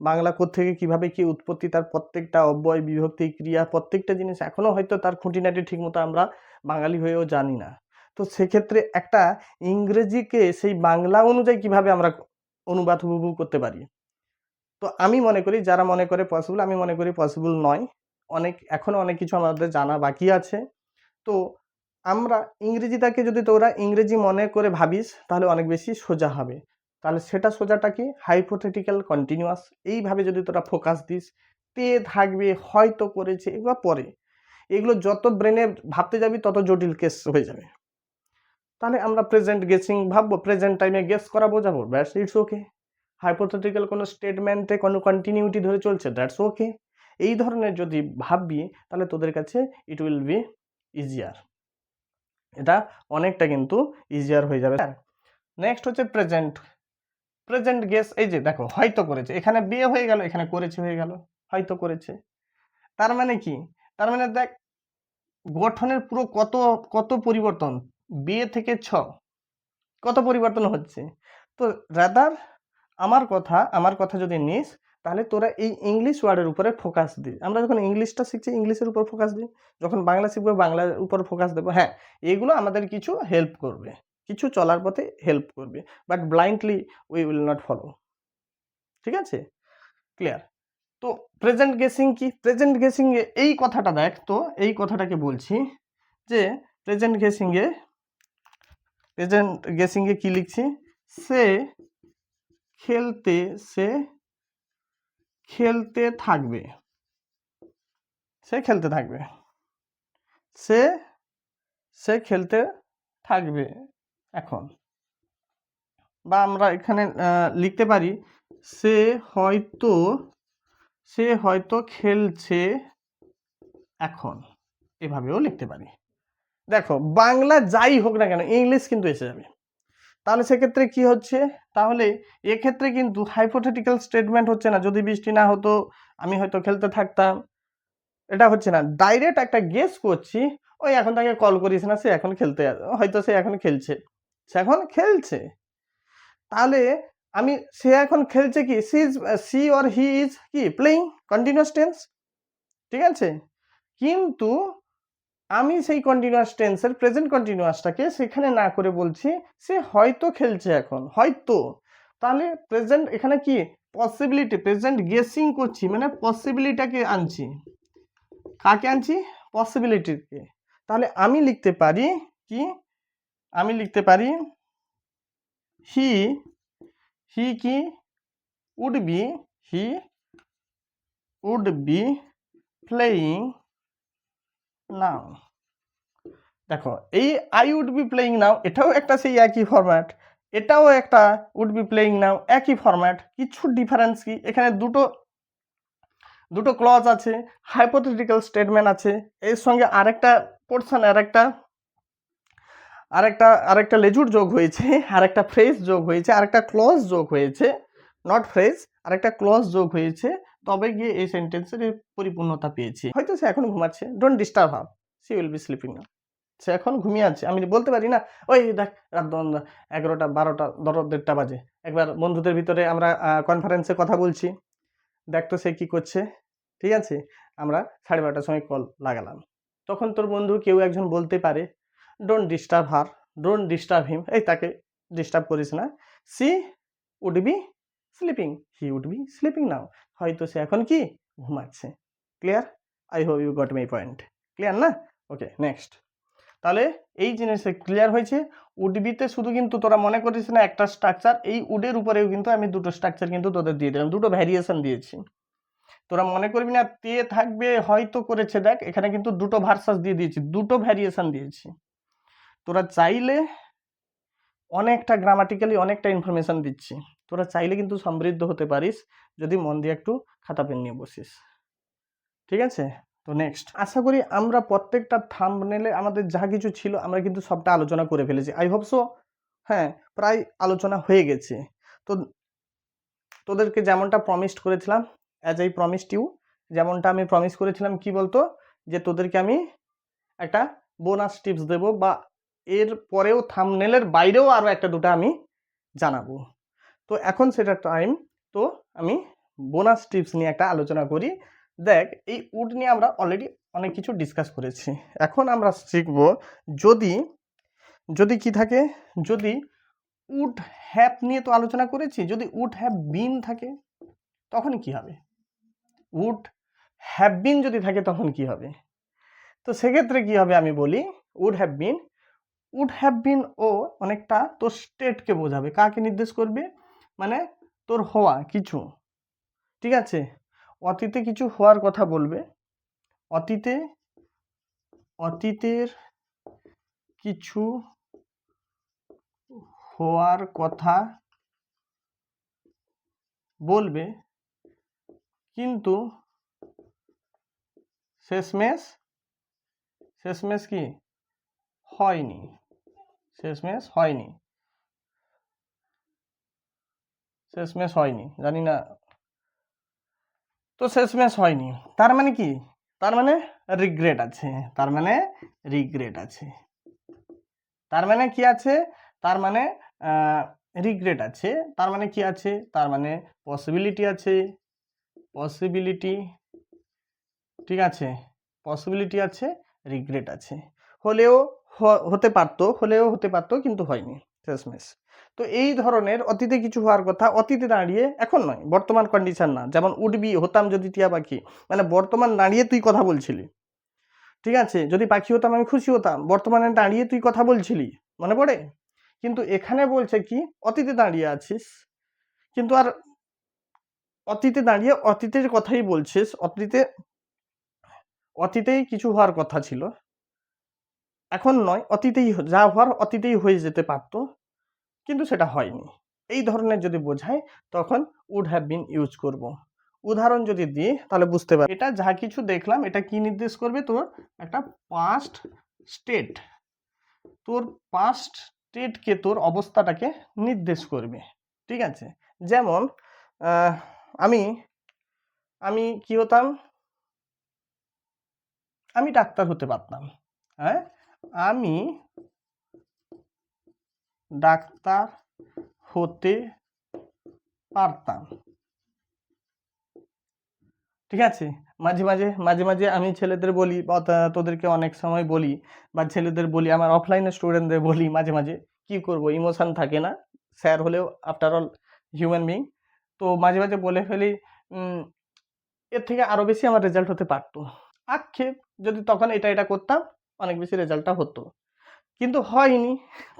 বাংলা কোত্থেকে কিভাবে কি উৎপত্তি, তার প্রত্যেকটা অব্যয় বিভক্তি ক্রিয়া প্রত্যেকটা জিনিস এখনো হয়তো তার খুঁটিনাটি ঠিকমতো আমরা বাঙালি হয়েও জানি না। তো সেক্ষেত্রে একটা ইংরেজিকে সেই বাংলা অনুযায়ী কিভাবে আমরা অনুবাদ হুবহু করতে পারি। তো আমি মনে করি, যারা মনে করে পসিবল, আমি মনে করি পসিবল নয়। এখনো অনেক কিছু আমাদের জানা বাকি আছে। তো আমরা ইংরেজিটাকে যদি তোরা ইংরেজি মনে করে ভাবিস তাহলে অনেক বেশি সোজা হবে। তাহলে সেটা সোজাটা কি, হাইপোথেটিক্যাল কন্টিনিউয়াস, এইভাবে যদি তোরা ফোকাস দিস, তে থাকবে, হয়তো করেছে, এগুলো পরে, এগুলো যত ব্রেনে ভাবতে যাবি তত জটিল কেস হয়ে যাবে। তাহলে আমরা প্রেজেন্ট গেসিং ভাববো, প্রেজেন্ট টাইমে গেস করা বোঝাবো, ব্যাস, ইটস ওকে। হাইপোথেটিক্যাল কোনো স্টেটমেন্টে কোনো কন্টিনিউটি ধরে চলছে, দ্যাটস ওকে। এই ধরনের যদি ভাববি তাহলে তোদের কাছে ইট উইল বি ইজিয়ার, এটা অনেকটা কিন্তু ইজিয়ার হয়ে যাবে। নেক্সট হচ্ছে প্রেজেন্ট। প্রেজেন্ট গেস, এই যে দেখো হয়তো করেছে, এখানে বিয়ে হয়ে গেল, এখানে করেছে হয়ে গেল, হয়তো করেছে। তার মানে কি, তার মানে দেখ গঠনের পুরো কত কত পরিবর্তন, বিয়ে থেকে ছ কত পরিবর্তন হচ্ছে। তো রাদার আমার কথা যদি নিস তাহলে তোরা এই ইংলিশ ওয়ার্ডের উপরে ফোকাস দিই। আমরা যখন ইংলিশটা শিখছি ইংলিশের উপর ফোকাস দিই, যখন বাংলা শিখবো বাংলার উপর ফোকাস দেবো। হ্যাঁ, এগুলো আমাদের কিছু হেল্প করবে, কিছু চলার পথে হেল্প করবে, but blindly we will not follow. ঠিক আছে, ক্লিয়ার? তো প্রেজেন্ট গেসিং কি, প্রেজেন্ট গেসিং এ এই কথাটা দেখ, তো এই কথাটাকে বলছি যে প্রেজেন্ট গেসিং এ কি লিখছি, সে খেলতে থাকবে, সে খেলতে থাকবে, সে খেলতে থাকবে এখন। বা আমরা এখানে লিখতে পারি সে হয়তো খেলছে এখন, এভাবেও লিখতে পারি। দেখো বাংলা যাই হোক না কেন ইংলিশ কিন্তু এসে যাবে। তাহলে সেক্ষেত্রে কি হচ্ছে, তাহলে এক্ষেত্রে কিন্তু হাইপোথেটিক্যাল স্টেটমেন্ট হচ্ছে না, যদি বৃষ্টি না হতো আমি হয়তো খেলতে থাকতাম, এটা হচ্ছে না। ডাইরেক্ট একটা গেস করছি, ওই এখন তাকে কল করিস না, সে এখন হয়তো সে এখন খেলছে। তাহলে সে এখন খেলছে কি, সি অর হি ইজ কি প্লেইং, কন্টিনিউয়াস টেন্স। ঠিক আছে, কিন্তু আমি সেই কন্টিনিউয়াস টেন্সের প্রেজেন্ট কন্টিনিউয়াসটাকে সেখানে না করে বলছি সে হয়তো খেলছে এখন, হয়তো। তাহলে প্রেজেন্ট এখানে কি পসিবিলিটি, প্রেজেন্ট গেসিং করছি মানে পসিবিলিটিটাকে আনছি, কাকে আনছি, পসিবিলিটিকে। তাহলে আমি লিখতে পারি কি, আমি লিখতে পারি হি কি উড বি প্লেইং নাও। দেখো এই আই উড বি প্লেইং নাও এটাও একটা সেই একই ফরম্যাট, এটাও একটা উড বি প্লেইং নাও একই ফরম্যাট, কিছু ডিফারেন্স কি, এখানে দুটো ক্লজ আছে, হাইপোথেটিক্যাল স্টেটমেন্ট আছে, এর সঙ্গে আরেকটা পোর্শন, আরেকটা লেজুর যোগ হয়েছে, আরেকটা ফ্রেজ যোগ হয়েছে, আরেকটা ক্লজ যোগ হয়েছে, নট ফ্রেজ, আরেকটা ক্লজ যোগ হয়েছে, তবে গিয়ে এই সেন্টেন্সের পরিপূর্ণতা পেয়েছি। হয়তো সে এখন ঘুমাচ্ছে, don't disturb her, she will be sleeping now. সে এখন ঘুমিয়ে আছে, আমি বলতে পারি না ওই দেখ রাত 11টা 12টা 1:30 বাজে, একবার বন্ধুদের ভিতরে আমরা কনফারেন্সে কথা বলছি, দেখ তো সে কি করছে। ঠিক আছে, আমরা 12:30টার সময় কল লাগালাম, তখন তোর বন্ধু কেউ একজন বলতে পারে don't disturb her, don't disturb him, এই তাকে ডিস্টার্ব করিস না, she would be sleeping, he would be sleeping now, হয়তো সে এখন কি ঘুমাচ্ছে। Clear? I hope you got my point. Clear না? Okay, next. তাহলে এই জিনিসটা ক্লিয়ার হয়েছে। উডবিতে শুধু কিন্তু তোরা মনে করিস না একটা স্ট্রাকচার, এই উডের উপরেও কিন্তু আমি দুটো স্ট্রাকচার কিন্তু তোদের দিয়ে দিলাম, দুটো ভ্যারিয়েশন দিয়েছি। তোরা মনে করবি না তে থাকবে হয়তো করেছে, দেখ এখানে কিন্তু দুটো ভার্সাস দিয়ে দিয়েছি, দুটো ভ্যারিয়েশন দিয়েছি। তোরা চাইলে অনেকটা গ্রামাটিক্যালি অনেকটা ইনফরমেশন দিচ্ছি, তোরা চাইলে কিন্তু সমৃদ্ধ হতে পারিস যদি মন দিয়ে একটু খাতা পেন নিয়ে বসিস। ঠিক আছে, তো নেক্সট আশা করি আমরা প্রত্যেকটা থাম্বনেলে আমাদের যা কিছু ছিল আমরা কিন্তু সবটা আলোচনা করে ফেলেছি, আই হোপ সো। হ্যাঁ, প্রায় আলোচনা হয়ে গেছে। তো তোদেরকে যেমনটা প্রমিসড করেছিলাম, অ্যাজ আই প্রমিসড ইউ, যেমনটা আমি প্রমিস করেছিলাম কি বলতো, যে তোদেরকে আমি একটা বোনাস টিপস দেবো, বা এর পরেও থাম্বনেলের বাইরেও আরও একটা দুটো আমি জানাবো। তো এখন সেটা টাইম, তো আমি বোনাস টিপস নিয়ে একটা আলোচনা করি। দেখ, এই উড নিয়ে আমরা অলরেডি অনেক কিছু ডিসকাস করেছি। এখন আমরা শিখব, যদি যদি কি থাকে, যদি উড হ্যাভ নিয়ে তো আলোচনা করেছি, যদি উড হ্যাভ বিন থাকে তখন কি হবে? উড হ্যাভ বিন যদি থাকে তখন কি হবে? তো সেক্ষেত্রে কি হবে আমি বলি, would have been, would have been ও অনেকটা তোর স্টেটকে বোঝাবে। কাকে নির্দেশ করবে? মানে তোর হওয়া কিছু, ঠিক আছে, অতীতে কিছু হওয়ার কথা বলবে, অতীতের কিছু হওয়ার কথা বলবে, কিন্তু শেষমেশ কি হয়নি, শেষমেশ হয়নি, জানি না, তো শেষমেশ হয়নি। তার মানে কি? তার মানে রিগ্রেট আছে, তার মানে রিগ্রেট আছে, তার মানে কি আছে? তার মানে রিগ্রেট আছে, তার মানে কি আছে? তার মানে পসিবিলিটি আছে, পসিবিলিটি, ঠিক আছে, পসিবিলিটি আছে, রিগ্রেট আছে, হলেও হতে পারতো কিন্তু হয়নি শেষমেশ। তো এই ধরনের অতীতে কিছু হওয়ার কথা অতীতে দাঁড়িয়ে, এখন নয়, বর্তমান কন্ডিশন না, যেমন উডবি হতাম যদি টিয়া পাখি, মানে বর্তমান দাঁড়িয়ে তুই কথা বলছিলি, ঠিক আছে, যদি পাখি হতাম আমি খুশি হতাম, বর্তমানে দাঁড়িয়ে তুই কথা বলছিলি, মনে পড়ে? কিন্তু এখানে বলছে কি অতীতে দাঁড়িয়ে আছিস, কিন্তু আর অতীতে দাঁড়িয়ে অতীতের কথাই বলছিস, অতীতেই কিছু হওয়ার কথা ছিল, এখন নয়, অতীতেই যা হওয়ার অতীতেই হয়ে যেতে পারত, কিন্তু সেটা হয়নি। এই ধরনের যদি বোঝায় তখন উড হ্যাভ বিন ইউজ করব। উদাহরণ যদি দিই তাহলে বুঝতে পারবে। এটা যা কিছু দেখলাম এটা কি নির্দেশ করবে? তোর একটা পাস্ট স্টেট, তোর পাস্ট স্টেটকে, তোর অবস্থাটাকে নির্দেশ করবে, ঠিক আছে। যেমন আমি আমি কি হতাম? আমি ডাক্তার হতে পারতাম, হ্যাঁ, আমি ডাক্তার হতে পারতাম, ঠিক আছে। মাঝে মাঝে আমি ছেলেদের বলি, বা তোদেরকে অনেক সময় বলি, বা ছেলেদের বলি, আমার অফলাইনে স্টুডেন্টদের বলি মাঝে মাঝে, কি করব, ইমোশন থাকে না, স্যার হলেও আফটার অল হিউম্যান বিং, তো মাঝে মাঝে বলে ফেলি এর থেকে আরও বেশি আমার রেজাল্ট হতে পারতো, আক্ষেপ, যদি তখন এটা করতাম অনেক বেশি রেজাল্টটা হতো, কিন্তু হয়নি,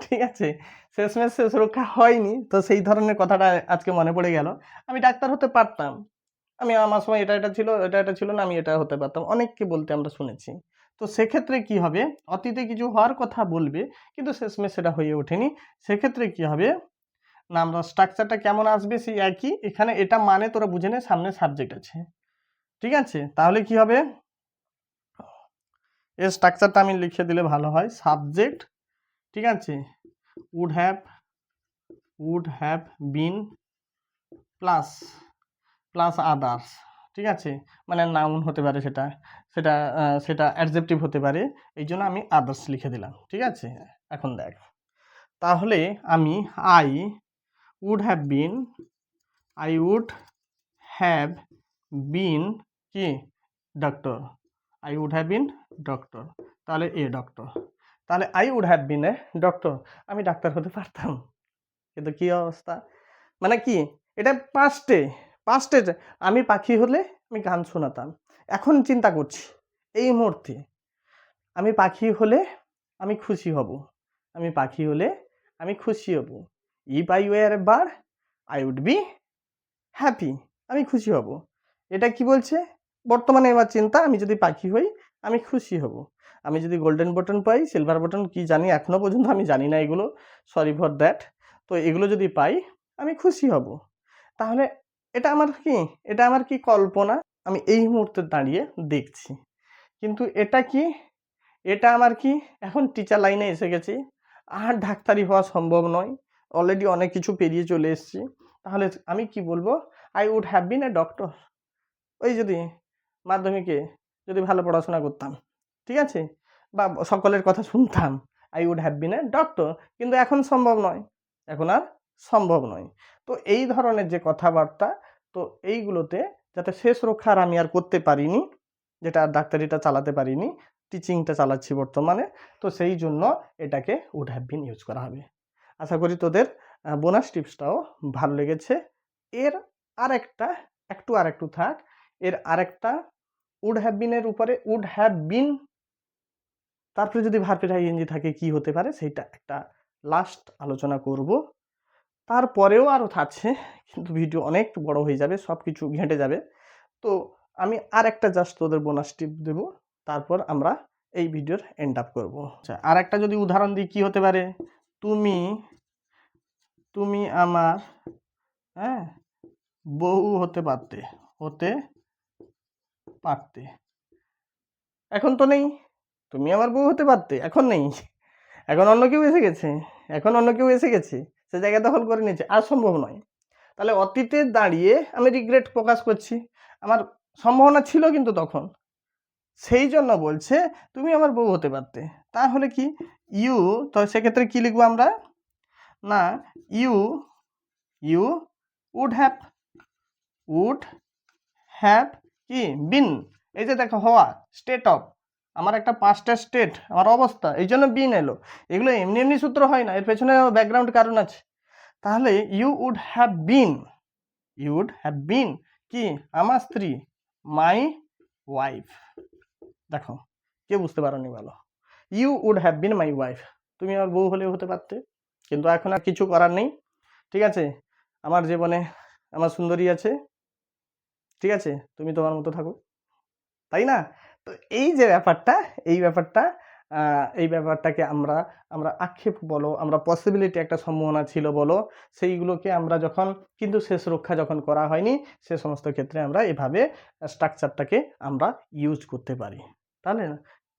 ঠিক আছে, শেষমেশ শেষ রক্ষা হয়নি। তো সেই ধরনের কথাটা আজকে মনে পড়ে গেল, আমি ডাক্তার হতে পারতাম, আমার সময় এটা ছিল, এটা ছিল না, আমি এটা হতে পারতাম, অনেককে বলতে আমরা শুনেছি। তো সেক্ষেত্রে কি হবে? অতীতে কিছু হওয়ার কথা বলবে কিন্তু শেষমেশ সেটা হয়ে ওঠেনি, সেক্ষেত্রে কি হবে না, আমরা স্ট্রাকচারটা কেমন আসবে সেই একই, এখানে এটা মানে তোরা বুঝে নে সামনে সাবজেক্ট আছে, ঠিক আছে। তাহলে কি হবে, এর স্ট্রাকচারটা আমি লিখে দিলে ভালো হয়, সাবজেক্ট, ঠিক আছে, would have been plus others, ঠিক আছে, মানে নাউন হতে পারে, সেটা সেটা সেটা অ্যাডজেক্টিভ হতে পারে, এই জন্য আমি আদার্স লিখে দিলাম, ঠিক আছে। এখন দেখ, তাহলে আমি আই উড হ্যাভ বিন কি doctor, I would have been doctor, তাহলে এ ডক্টর, তাহলে I would have been a doctor, আমি ডাক্তার হতে পারতাম, কিন্তু কি অবস্থা, মানে কি, এটা পাস্টে আমি পাখি হলে আমি গান শোনাতাম, এখন চিন্তা করছি এই মুহূর্তে, আমি পাখি হলে আমি খুশি হব, if I were a bird I would be happy, আমি খুশি হব। এটা কি বলছে? বর্তমানে আমার চিন্তা, আমি যদি পাখি হই আমি খুশি হব, আমি যদি গোল্ডেন বটন পাই, সিলভার বটন কি জানি, এখনো পর্যন্ত আমি জানি না এগুলো, সরি ফর দ্যাট, তো এগুলো যদি পাই আমি খুশি হব। তাহলে এটা আমার কি কল্পনা, আমি এই মুহূর্তে দাঁড়িয়ে দেখছি, কিন্তু এটা আমার কি এখন টিচার লাইনে এসে গেছি, আর ডাক্তারি হওয়া সম্ভব নয়, অলরেডি অনেক কিছু পেরিয়ে চলে এসেছি, তাহলে আমি কি বলবো? I would have been a doctor, ওই যদি মাধ্যমিকে যদি ভালো পড়াশোনা করতাম, ঠিক আছে, বা সকলের কথা শুনতাম, I would have been a doctor, কিন্তু এখন সম্ভব নয়, এখন আর সম্ভব নয়। তো এই ধরনের যে কথাবার্তা, তো এইগুলোতে যাতে শেষ রক্ষা আর আমি আর করতে পারিনি, যেটা আর ডাক্তারিটা চালাতে পারিনি, টিচিংটা চালাচ্ছি বর্তমানে, তো সেই জন্য এটাকে উড হ্যাভ বিন ইউজ করা হবে। আশা করি তোদের বোনাস টিপসটাও ভালো লেগেছে। এর আরেকটা আরেকটু থাক, এর আরেকটা উড হ্যাভ বিনের উপরে উড হ্যাভ বিন, তারপরে যদি ভার্বের আইএনজি থাকে কি হতে পারে সেইটা একটা লাস্ট আলোচনা করব। তারপরেও আরও আছে, কিন্তু ভিডিও অনেক বড় হয়ে যাবে, সব কিছু ঘেঁটে যাবে। তো আমি আর একটা জাস্ট তোদের বোনাস টিপ দেবো, তারপর আমরা এই ভিডিওর এন্ড আপ করবো। আচ্ছা, আর একটা যদি উদাহরণ দিই কি হতে পারে, তুমি তুমি আমার হ্যাঁ বউ হতে পারতে, হতে পারতে। এখন তো নেই, তুমি আমার বউ হতে পারতে, এখন নেই, এখন অন্য কেউ এসে গেছে, এখন অন্য কেউ এসে গেছে, সে জায়গা দখল করে নিয়েছে, আর সম্ভব নয়। তাহলে অতীতে দাঁড়িয়ে আমি রিগ্রেট প্রকাশ করছি, আমার সম্ভাবনা ছিল কিন্তু তখন, সেই জন্য বলছে তুমি আমার বউ হতে পারতে। তাহলে কি ইউ, তো সেক্ষেত্রে কি লিখবো আমরা, না you you would have, would have কি বিন, এই যে দেখো হওয়া, স্টেট অফ, আমার একটা পাস্টের স্টেট, আমার অবস্থা, এই জন্য বিন এলো। এগুলো এমনি এমনি সূত্র হয় না, এর পেছনে ব্যাকগ্রাউন্ড কারণ আছে। তাহলে you would have been, you would have been কি আমার স্ত্রী, মাই ওয়াইফ। দেখো কে বুঝতে পারোনি বলো, you would have been my wife, তুমি আমার বউ হলেও হতে পারতে, কিন্তু এখন আর কিছু করার নেই। ঠিক আছে, আমার জীবনে আমার সুন্দরী আছে, ঠিক আছে, তুমি তোমার মতো থাকো, তাই না? তো এই যে ব্যাপারটা, এই ব্যাপারটাকে আমরা আমরা আক্ষেপ বলো, আমরা পসিবিলিটি, একটা সম্ভাবনা ছিল বলো, সেইগুলোকে আমরা যখন কিন্তু শেষ রক্ষা যখন করা হয়নি, সে সমস্ত ক্ষেত্রে আমরা এভাবে স্ট্রাকচারটাকে আমরা ইউজ করতে পারি। তাহলে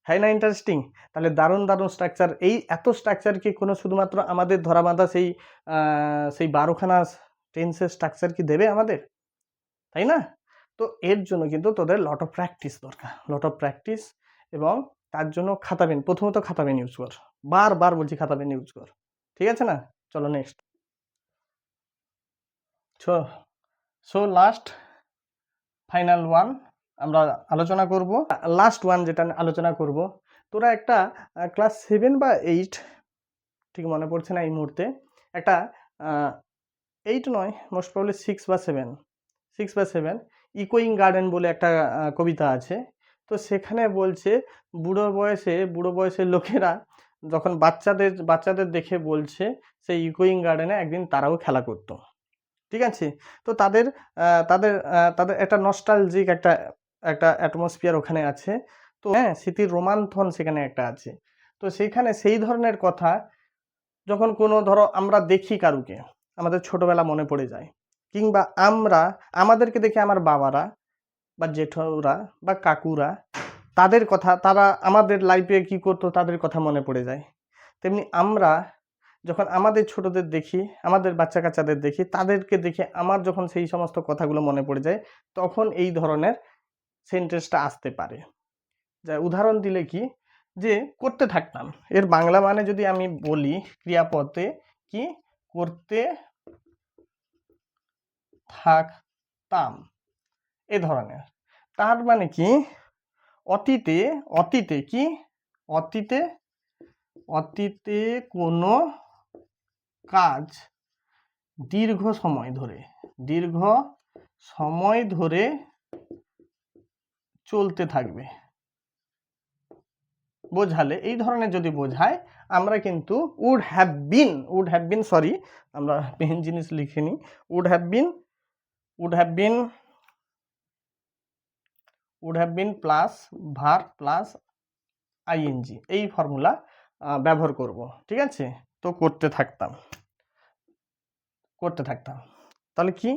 হ্যাঁ না ইন্টারেস্টিং? তাহলে দারুণ দারুণ স্ট্রাকচার, এই এত স্ট্রাকচার কি কোনো শুধুমাত্র আমাদের ধরা বাঁধা সেই 12খানা টেন্সের স্ট্রাকচার কি দেবে আমাদের, তাই না? তো এর জন্য কিন্তু তোদের লট অফ প্র্যাকটিস দরকার, লট অফ প্র্যাকটিস, এবং তার জন্য খাতা পেন, প্রথমত খাতা পেন ইউজ কর, বারবার বলছি খাতা পেন ইউজ কর, ঠিক আছে না? চলো next. So last final one আমরা আলোচনা করব, লাস্ট ওয়ান যেটা আলোচনা করব, তোরা একটা ক্লাস 7 বা 8, ঠিক মনে পড়ছে না এই মুহূর্তে, একটা 8 নয়, মোস্ট প্রবলি 6 বা 7 ইকোয়িং গার্ডেন বলে একটা কবিতা আছে। তো সেখানে বলছে বুড়ো বয়সের লোকেরা যখন বাচ্চাদের দেখে বলছে সেই ইকোয়িং গার্ডেনে একদিন তারাও খেলা করতো, ঠিক আছে? তো তাদের একটা নস্টালজিক একটা একটা অ্যাটমসফিয়ার ওখানে আছে। তো হ্যাঁ, স্মৃতির রোমান্থন সেখানে একটা আছে। তো সেইখানে সেই ধরনের কথা যখন কোনো ধরো আমরা দেখি কারুকে, আমাদের ছোটবেলা মনে পড়ে যায়, কিংবা আমাদেরকে দেখে আমার বাবারা বা জেঠুরা বা কাকুরা, তাদের কথা, তারা আমাদের লাইফে কি করতো তাদের কথা মনে পড়ে যায়। তেমনি আমরা যখন আমাদের ছোটদের দেখি, আমাদের বাচ্চা কাচ্চাদের দেখি, তাদেরকে দেখে আমার যখন সেই সমস্ত কথাগুলো মনে পড়ে যায়, তখন এই ধরনের সেন্টেন্সটা আসতে পারে। যা উদাহরণ দিলে কি, যে করতে থাকতাম, এর বাংলা মানে যদি আমি বলি ক্রিয়াপদে কি, করতে থাকতাম, এ ধরনের। তার মানে কি অতীতে কি, অতীতে কোনো কাজ দীর্ঘ সময় ধরে চলতে থাকবে বোঝালে, এই ধরনের যদি বোঝায়, আমরা কিন্তু উড হ্যাভ বিন, সরি আমরা মেন জিনিস লিখিনি, would have been plus verb plus ING, এই ফর্মুলা ব্যবহার করব, ঠিক আছে? তো করতে থাকতাম, তাহলে কি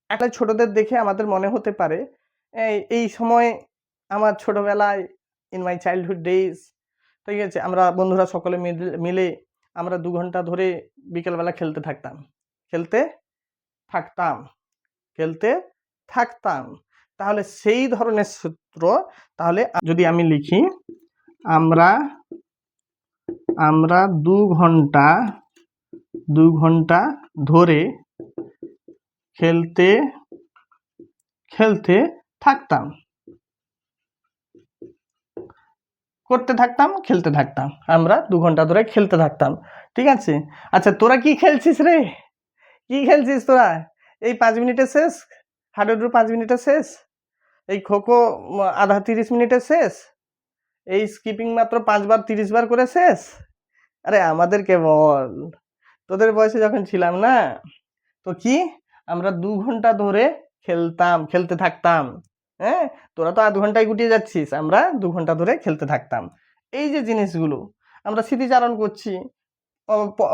একটা ছোটদের দেখে আমাদের মনে হতে পারে এই সময় আমার ছোটবেলায়, ইন মাই চাইল্ডহুড ডেজ, ঠিক আছে, আমরা বন্ধুরা সকলে মিলে আমরা 2 ঘন্টা ধরে বিকেলবেলা খেলতে থাকতাম। তাহলে সেই ধরনের সূত্র, তাহলে যদি আমি লিখি আমরা আমরা 2 ঘন্টা ধরে খেলতে থাকতাম, করতে থাকতাম, খেলতে থাকতাম। আমরা 2 ঘন্টা ধরে খেলতে থাকতাম। ঠিক আছে, আচ্ছা তোরা কি খেলছিস রে? কি খেলছিস তোরা? এই 5 মিনিটে শেষ, হাডুডু 5 মিনিটে শেষ, এই খোখো আধা 30 মিনিটে শেষ, এই স্কিপিং মাত্র 5 বার 30 বার করে শেষ। আরে আমাদেরকে বল, তোদের বয়সে যখন ছিলাম না, তো কি আমরা 2 ঘন্টা ধরে খেলতে থাকতাম। হ্যাঁ, তোরা তো আধ ঘন্টায় গুটিয়ে যাচ্ছিস, আমরা 2 ঘন্টা ধরে খেলতে থাকতাম। এই যে জিনিসগুলো আমরা স্মৃতিচারণ করছি,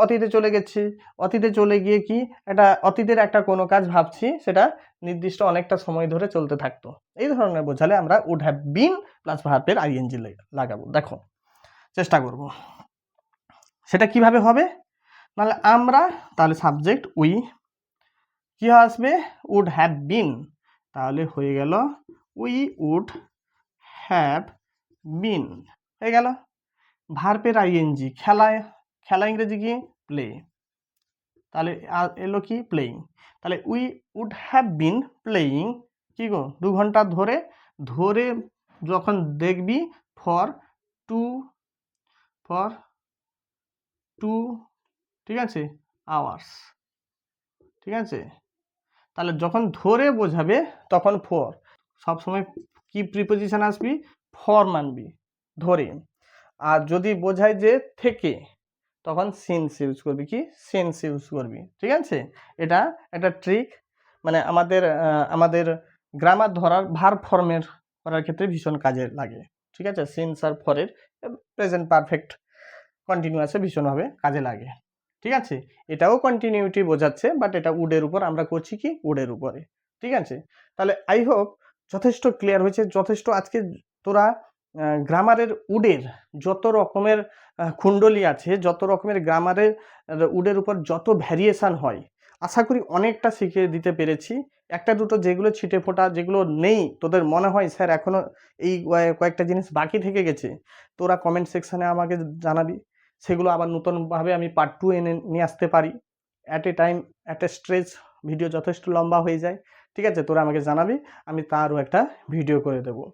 অতীতে চলে গেছি, অতীতে চলে গিয়ে কি অতীতের একটা কোনো কাজ ভাবছি, সেটা নির্দিষ্ট অনেকটা সময় ধরে চলতে থাকতো। এই ধরনের বোঝালে আমরা উড হ্যাভ বিন প্লাস ভার্বের আইএনজি লাগাবো। দেখো চেষ্টা করব সেটা কিভাবে হবে। নাহলে আমরা, তাহলে সাবজেক্ট উই, কি আসবে? Would have been. তাহলে হয়ে গেল উই উড হ্যাভ বিন, হয়ে গেল। ভার্বের আইএনজি, খেলা ইংরেজি কি? প্লে। তাহলে এলো কি? প্লেইং। তাহলে we would have been playing, কি গো? 2 ঘন্টা ধরে যখন দেখবি ফর টু, ঠিক আছে, আওয়ার্স। ঠিক আছে, তাহলে যখন ধরে বোঝাবে তখন ফর, সবসময় কি প্রিপোজিশন আসবি? ফর মানবি, ধরে। আর যদি বোঝায় যে থেকে, তখন সিন্স ইউজ করবি, কি? সিন্স ইউজ করবি। ঠিক আছে, এটা একটা ট্রিক, মানে আমাদের গ্রামার ধরার, ভার্ব ফর্মের করার ক্ষেত্রে ভীষণ কাজে লাগে। ঠিক আছে, সিন্স আর ফরের প্রেজেন্ট পারফেক্ট কন্টিনিউয়াসে ভীষণভাবে কাজে লাগে। ঠিক আছে, এটাও কন্টিনিউটি বোঝাচ্ছে, বাট এটা উডের উপর আমরা করছি, কি? উডের উপরে। ঠিক আছে, তাহলে আই হোপ যথেষ্ট ক্লিয়ার হয়েছে। যথেষ্ট আজকে তোরা গ্রামারের উডের যত রকমের কুণ্ডলী আছে, যত রকমের গ্রামারের উডের উপর যত ভ্যারিয়েশান হয়, আশা করি অনেকটা শিখিয়ে দিতে পেরেছি। একটা দুটো যেগুলো ছিটে ফোটা, যেগুলো নেই, তোদের মনে হয় স্যার এখনও এই কয়েকটা জিনিস বাকি থেকে গেছে, তোরা কমেন্ট সেকশানে আমাকে জানাবি। সেগুলো আবার নতুনভাবে আমি পার্ট 2 এনে নিয়ে আসতে পারি। At a time, at a stretch video যথেষ্ট লম্বা হয়ে যায়। ঠিক আছে, তোরা আমাকে জানাবি, আমি তারও একটা ভিডিও করে দেবো।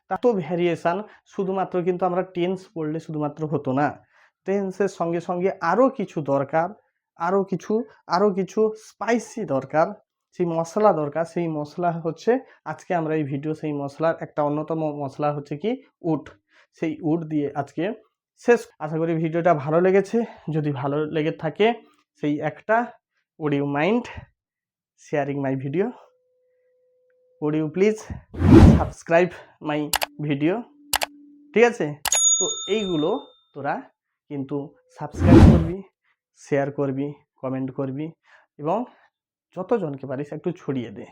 তা তো ভ্যারিয়েশান শুধুমাত্র কিন্তু আমরা টেন্স পড়লে শুধুমাত্র হতো না, টেন্সের সঙ্গে সঙ্গে আরও কিছু দরকার, আরও কিছু স্পাইসি দরকার, সেই মশলা দরকার। সেই মশলা হচ্ছে আজকে আমরা এই ভিডিও, সেই মশলার একটা অন্যতম মশলা হচ্ছে কি? উড। সেই উড দিয়ে আজকে শেষ। আশা করি ভিডিওটা ভালো লেগেছে। যদি ভালো লেগে থাকে, সেই একটা, would you mind sharing my video? would you please subscribe my video? ঠিক আছে, তো এইগুলো তোরা কিন্তু সাবস্ক্রাইব করবি, শেয়ার করবি, কমেন্ট করবি, এবং যতজনকে পারিস একটু ছড়িয়ে দে।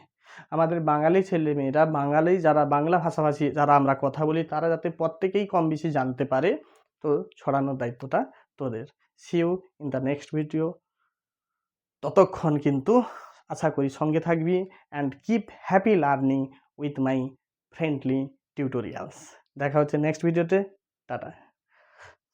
আমাদের বাঙালি ছেলেমেয়েরা, যারা বাংলা ভাষাভাষী, যারা আমরা কথা বলি, তারা যাতে প্রত্যেকেই কম বেশি জানতে পারে, তো ছড়ানোর দায়িত্বটা তোদের। See you in the next video. ততক্ষণ কিন্তু আশা করি সঙ্গে থাকবি, and keep happy learning with my friendly tutorials. দেখা হচ্ছে নেক্সট ভিডিওতে। টাটা।